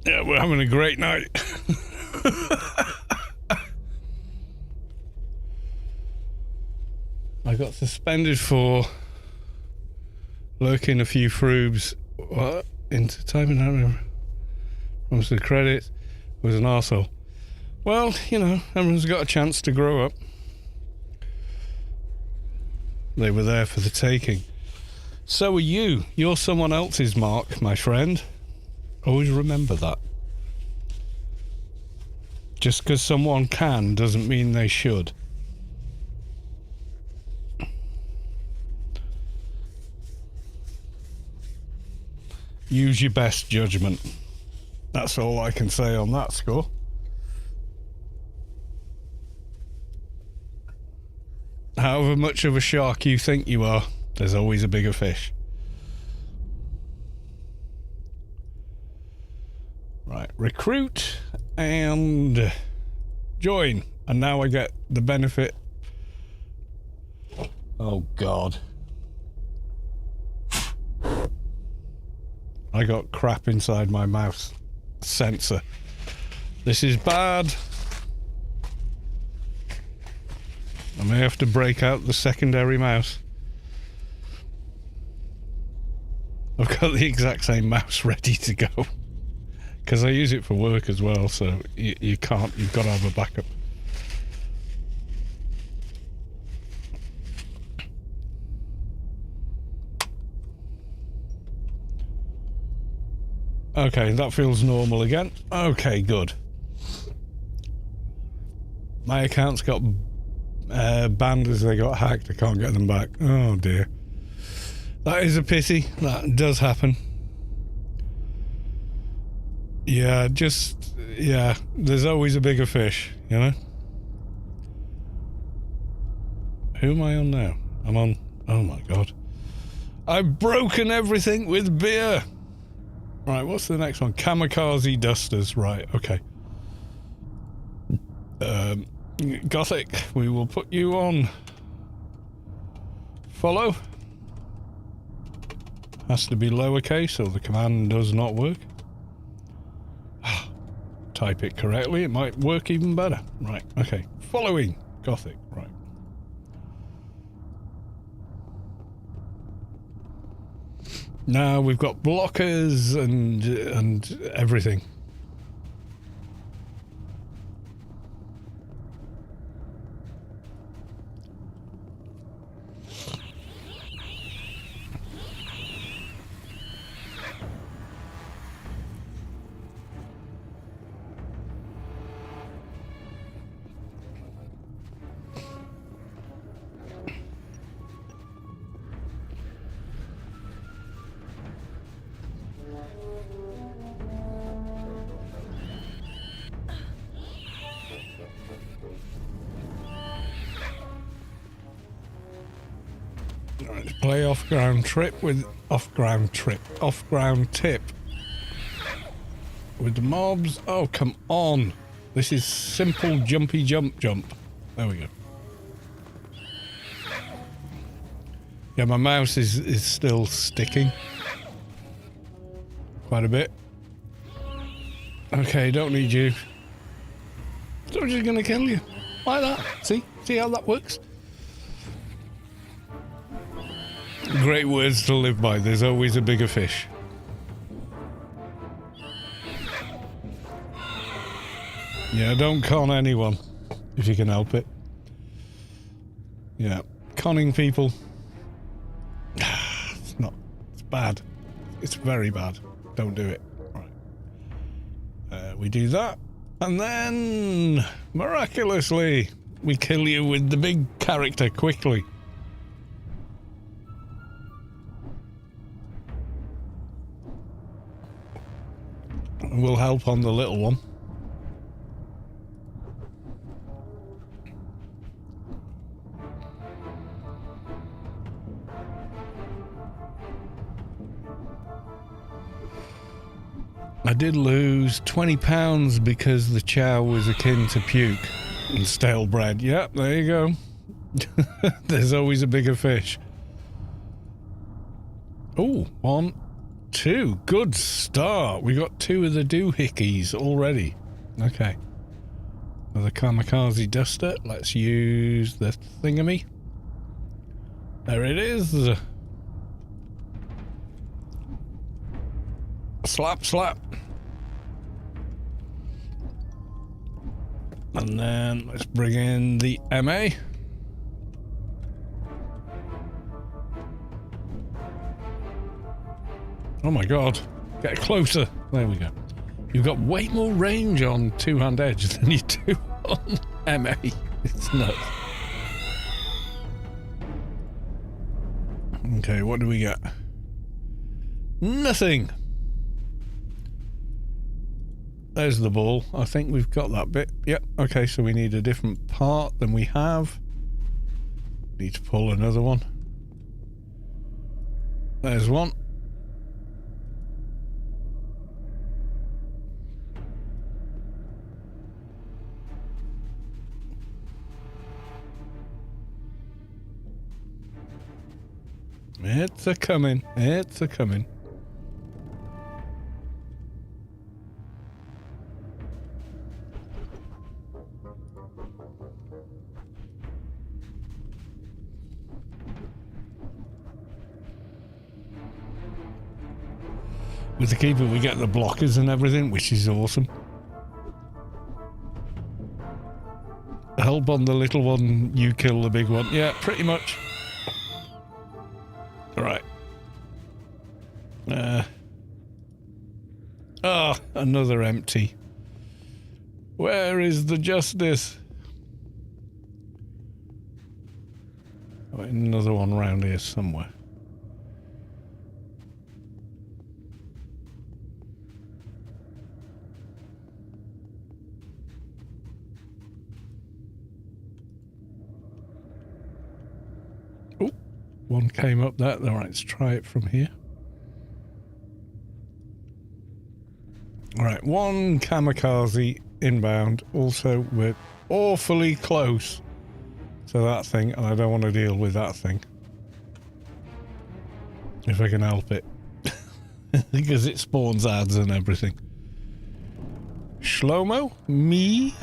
[SPEAKER 1] Yeah, we're having a great night. I got suspended for lurking a few froobs. What? Into typing out comes to the credits. Was an arsehole. Well, you know, everyone's got a chance to grow up. They were there for the taking. So are you. You're someone else's mark, my friend. Always remember that. Just because someone can doesn't mean they should. Use your best judgment. That's all I can say on that score. However much of a shark you think you are, there's always a bigger fish. Right, recruit and join. And now I get the benefit. Oh God. I got crap inside my mouse sensor. This is bad. I may have to break out the secondary mouse. I've got the exact same mouse ready to go. Because I use it for work as well, so you can't, you've got to have a backup. Okay, that feels normal again. Okay, good. My account's got banned as they got hacked. I can't get them back. Oh dear. That is a pity. That does happen. Yeah, yeah, there's always a bigger fish, you know? Who am I on now? I'm on, oh my God. I've broken everything with beer. Right, what's the next one? Kamikaze dusters, right, okay. Gothic, we will put you on. Follow. Has to be lowercase or the command does not work. Type it correctly, it might work even better. Right, okay. Following. Gothic, right. Now we've got blockers and everything. Play off-ground tip with the mobs. Oh, come on. This is simple jumpy jump. There we go. Yeah, my mouse is still sticking. Quite a bit. Okay, don't need you. So I'm just gonna kill you. Like that. See how that works? Great words to live by. There's always a bigger fish. Yeah, don't con anyone if you can help it. Yeah, conning people. It's not. It's bad. It's very bad. Don't do it. Right. We do that, and then miraculously we kill you with the big character quickly. Will help on the little one. I did lose 20 pounds because the chow was akin to puke and stale bread. Yep, there you go. There's always a bigger fish. Oh, 1, 2. Good start. We got 2 of the doohickeys already. Okay. The kamikaze duster. Let's use the thingamy. There it is. Slap, slap. And then let's bring in the MA. Oh my god. Get closer. There we go. You've got way more range on two-hand edge than you do on MA. It's nuts. Okay, what do we get? Nothing. There's the ball. I think we've got that bit. Yep. Okay, so we need a different part than we have. Need to pull another one. There's one. It's a coming. It's a coming. With the keeper we get the blockers and everything, which is awesome. Help on the little one, you kill the big one. Yeah, pretty much. Right. Another empty. Where is the justice? Oh, another one around here somewhere. Oh, one came up there. All right, let's try it from here. All right, one kamikaze inbound. Also, we're awfully close to that thing, and I don't want to deal with that thing. If I can help it. Because it spawns ads and everything. Shlomo? Me?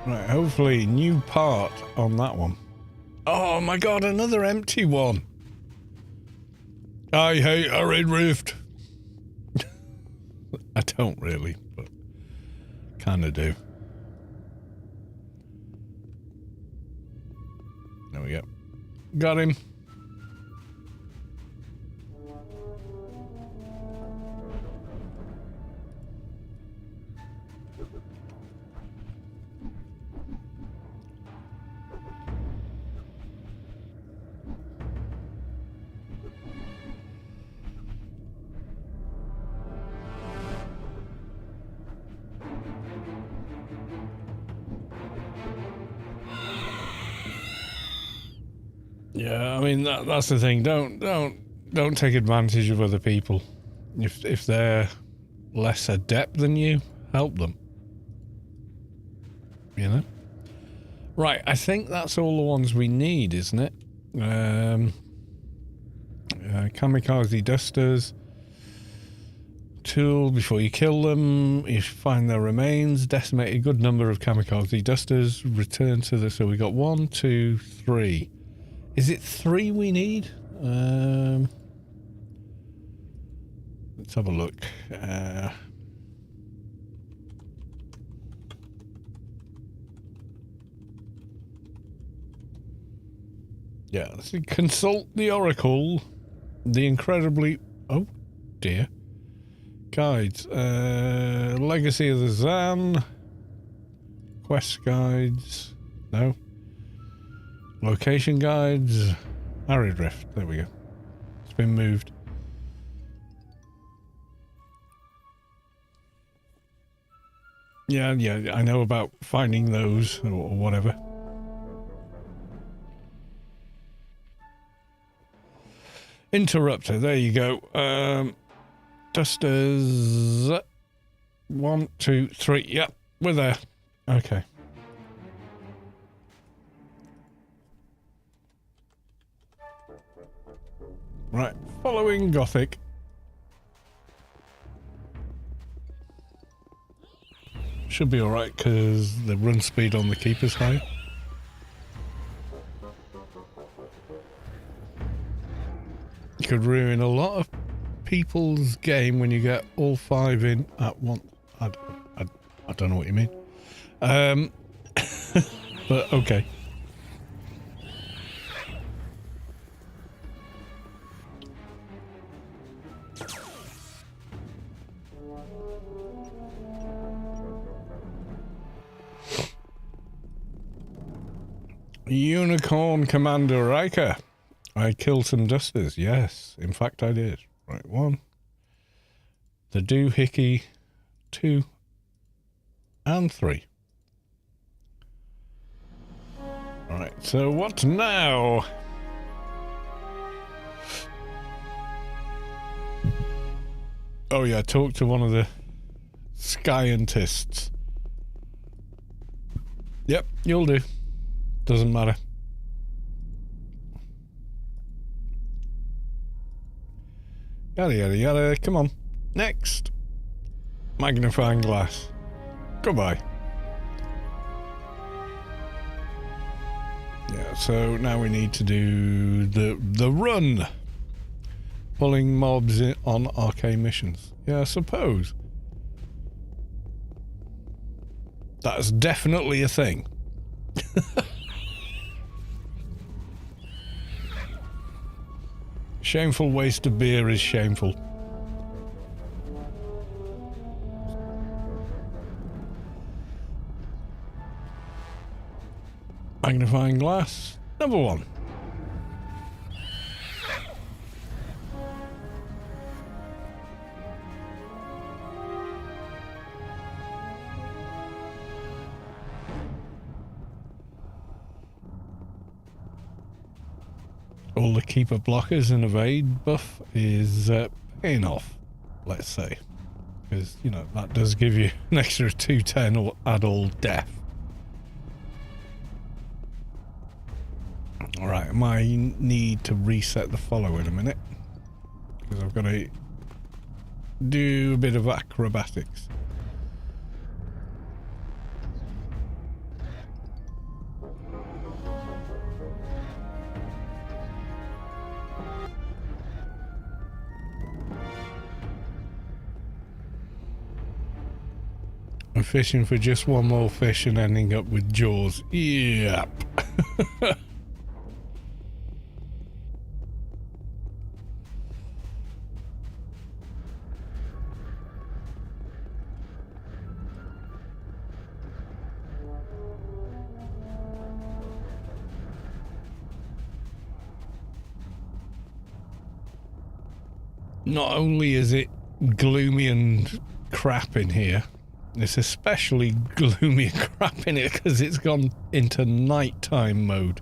[SPEAKER 1] Right, hopefully new part on that one. Oh my god, another empty one. I hate arid rift. I don't really, but kind of do. There we go. Got him. Yeah, I mean that's the thing. Don't take advantage of other people. If they're less adept than you, help them. You know? Right, I think that's all the ones we need, isn't it? Kamikaze dusters. Tool before you kill them. You find their remains. Decimate a good number of kamikaze dusters. Return to the... So we got 1, 2, 3. Is it 3 we need? Let's have a look. Yeah, let's see. Consult the Oracle. The incredibly... Oh, dear. Guides. Legacy of the Zan. Quest guides. No. Location guides. Arid Rift. There we go. It's been moved. Yeah, yeah, I know about finding those or whatever. Interrupter, there you go. Dusters. 1, 2, 3. Yep, we're there. Okay. Right, following Gothic. Should be alright because the run speed on the keep is higher. You could ruin a lot of people's game when you get all 5 in at once. I don't know what you mean. But okay. Unicorn Commander Riker. I killed some dusters. Yes, in fact I did. Right, 1. The doohickey, 2, and 3. Alright, so what now? Oh yeah, talk to one of the scientists. Yep, you'll do. Doesn't matter. Yada yada yada, come on. Next. Magnifying glass. Goodbye. Yeah, so now we need to do the run. Pulling mobs in on arcade missions. Yeah, I suppose. That's definitely a thing. Shameful waste of beer is shameful. Magnifying glass, number 1. All the keeper blockers and evade buff is paying off, let's say. Because, you know, that does give you an extra 210 or add all death. Alright, I might need to reset the follow in a minute. Because I've got to do a bit of acrobatics. I'm fishing for just one more fish and ending up with jaws. Yep. Not only is it gloomy and crap in here, it's especially gloomy and crap in it because it's gone into nighttime mode.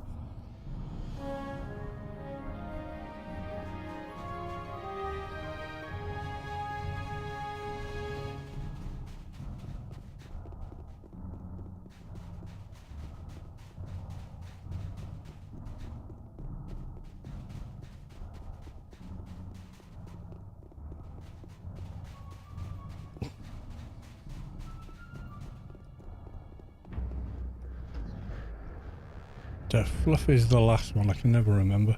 [SPEAKER 1] Fluff is the last one, I can never remember.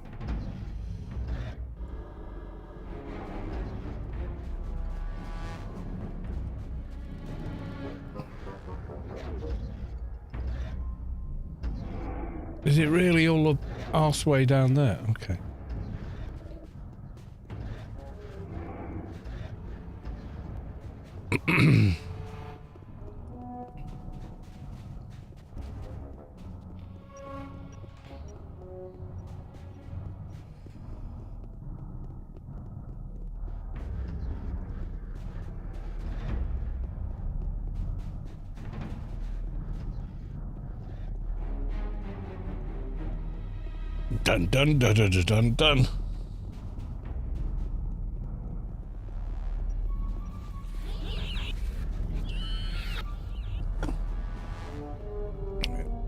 [SPEAKER 1] Is it really all the arse way down there? Okay. Dun dun dun dun dun dun dun.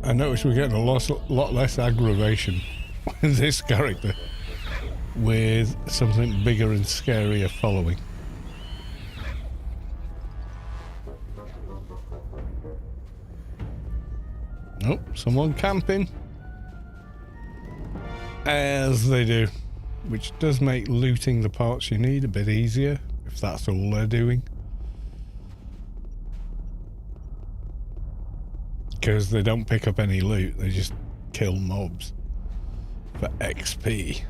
[SPEAKER 1] I noticed we're getting a lot less aggravation with this character, with something bigger and scarier following. Oh, someone camping. As they do. Which does make looting the parts you need a bit easier, if that's all they're doing. Because they don't pick up any loot, they just kill mobs for XP.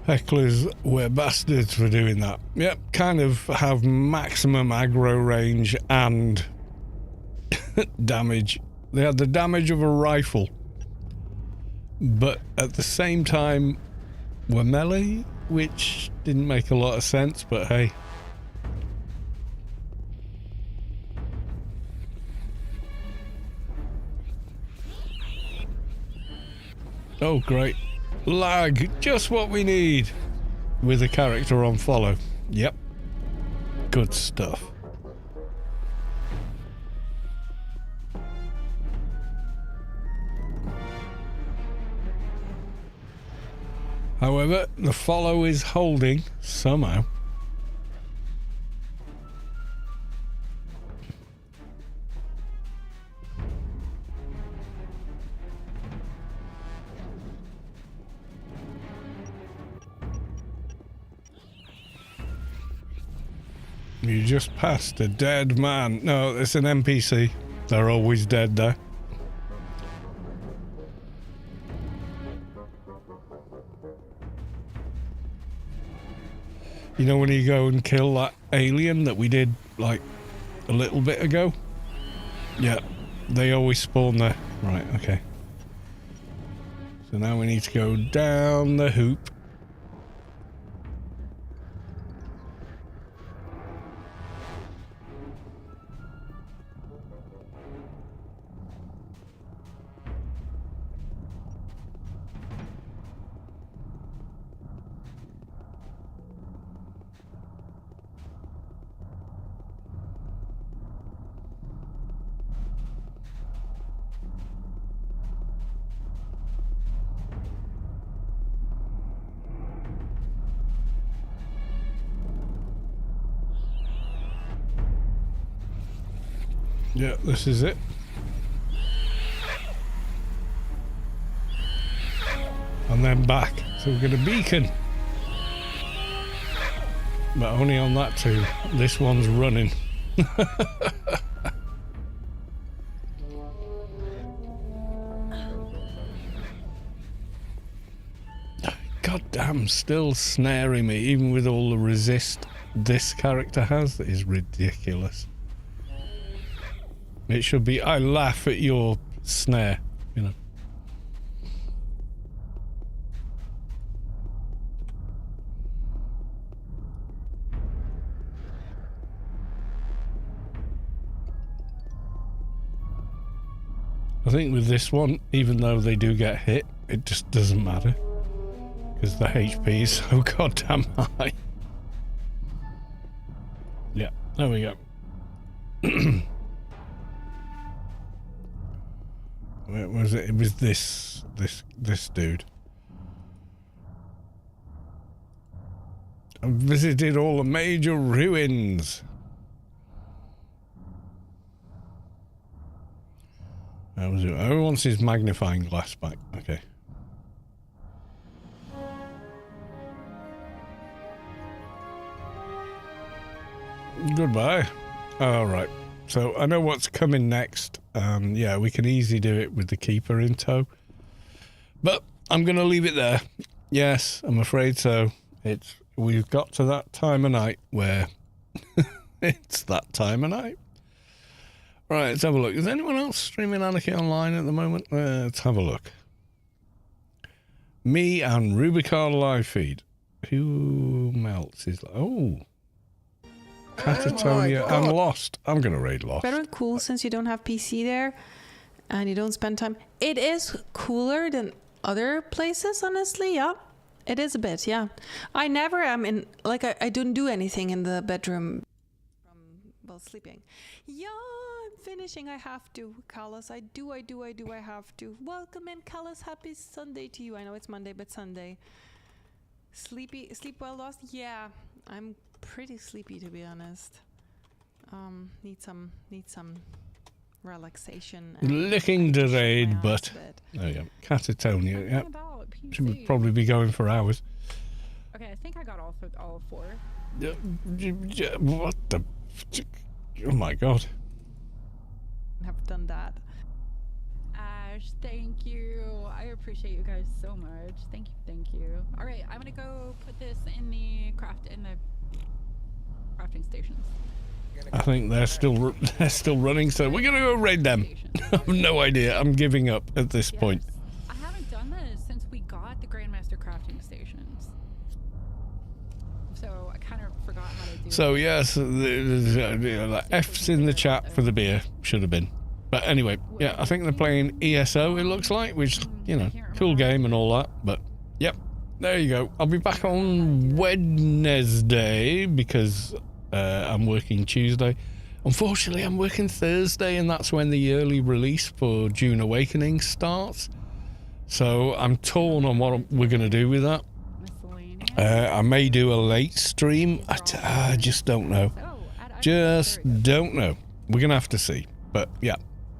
[SPEAKER 1] Hecklers were bastards for doing that. Yep, kind of have maximum aggro range and damage. They had the damage of a rifle, but at the same time were melee, which didn't make a lot of sense, but hey. Oh great. Lag, just what we need with a character on follow. Yep. Good stuff. However, the follow is holding somehow. You just passed a dead man. No, it's an NPC. They're always dead there. You know when you go and kill that alien that we did like a little bit ago? Yeah, they always spawn there. Right, okay. So now we need to go down the hoop. Yeah, this is it. And then back. So we're going to beacon. But only on that too. This one's running. God damn, still snaring me, even with all the resist this character has. That is ridiculous. It should be, I laugh at your snare, you know. I think with this one, even though they do get hit, it just doesn't matter. Because the HP is so goddamn high. Yeah, there we go. Where was it? It was this dude. I visited all the major ruins. That was it. Everyone wants his magnifying glass back. Okay. Goodbye. All right. So I know what's coming next. Yeah, we can easily do it with the keeper in tow. But I'm going to leave it there. Yes, I'm afraid so. We've got to that time of night where it's that time of night. Right, let's have a look. Is anyone else streaming Anarchy online at the moment? Let's have a look. Me and Rubicon live feed. Who else is... Oh. Catatonia and Lost. I'm going to raid Lost.
[SPEAKER 3] Better and cool since you don't have PC there and you don't spend time. It is cooler than other places, honestly. Yeah, it is a bit. Yeah, I never am in, like, I don't do anything in the bedroom while sleeping. Yeah, I'm finishing. I have to. Carlos, I have to. Welcome in, Carlos. Happy Sunday to you. I know it's Monday, but Sunday. Sleep well, Lost? Yeah, I'm pretty sleepy, to be honest. Need some relaxation.
[SPEAKER 1] Looking to raid, but oh yeah, Catatonia. Yeah, should probably be going for hours.
[SPEAKER 4] Okay, I think I got all 4.
[SPEAKER 1] What the? Oh my god!
[SPEAKER 3] Have done that.
[SPEAKER 4] Ash, thank you. I appreciate you guys so much. Thank you. All right, I'm gonna go put this in the crafting stations.
[SPEAKER 1] I think they're still running, so we're gonna go raid them. I have no idea. I'm giving up at this point.
[SPEAKER 4] I haven't done this since we got the Grandmaster crafting stations, so I kind of forgot how to do it.
[SPEAKER 1] So yes, the F's in the chat for the beer should have been. But anyway, yeah, I think they're playing ESO. It looks like, which, you know, cool game and all that. But yep, there you go. I'll be back on Wednesday because I'm working Tuesday. Unfortunately, I'm working Thursday, and that's when the early release for Dune Awakening starts. So I'm torn on what we're going to do with that. I may do a late stream. I just don't know. Just don't know. We're going to have to see. But yeah.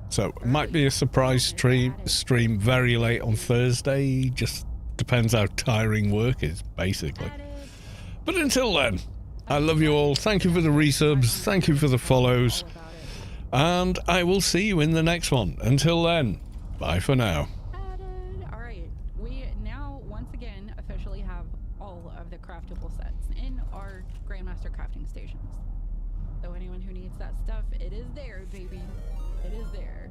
[SPEAKER 1] So it might be a surprise stream very late on Thursday. Just depends how tiring work is, basically. But until then, I love you all. Thank you for the resubs. Thank you for the follows. And I will see you in the next one. Until then, bye for now.
[SPEAKER 4] All right. We now, once again, officially have all of the craftable sets in our Grandmaster crafting stations. So anyone who needs that stuff, it is there, baby. It is there.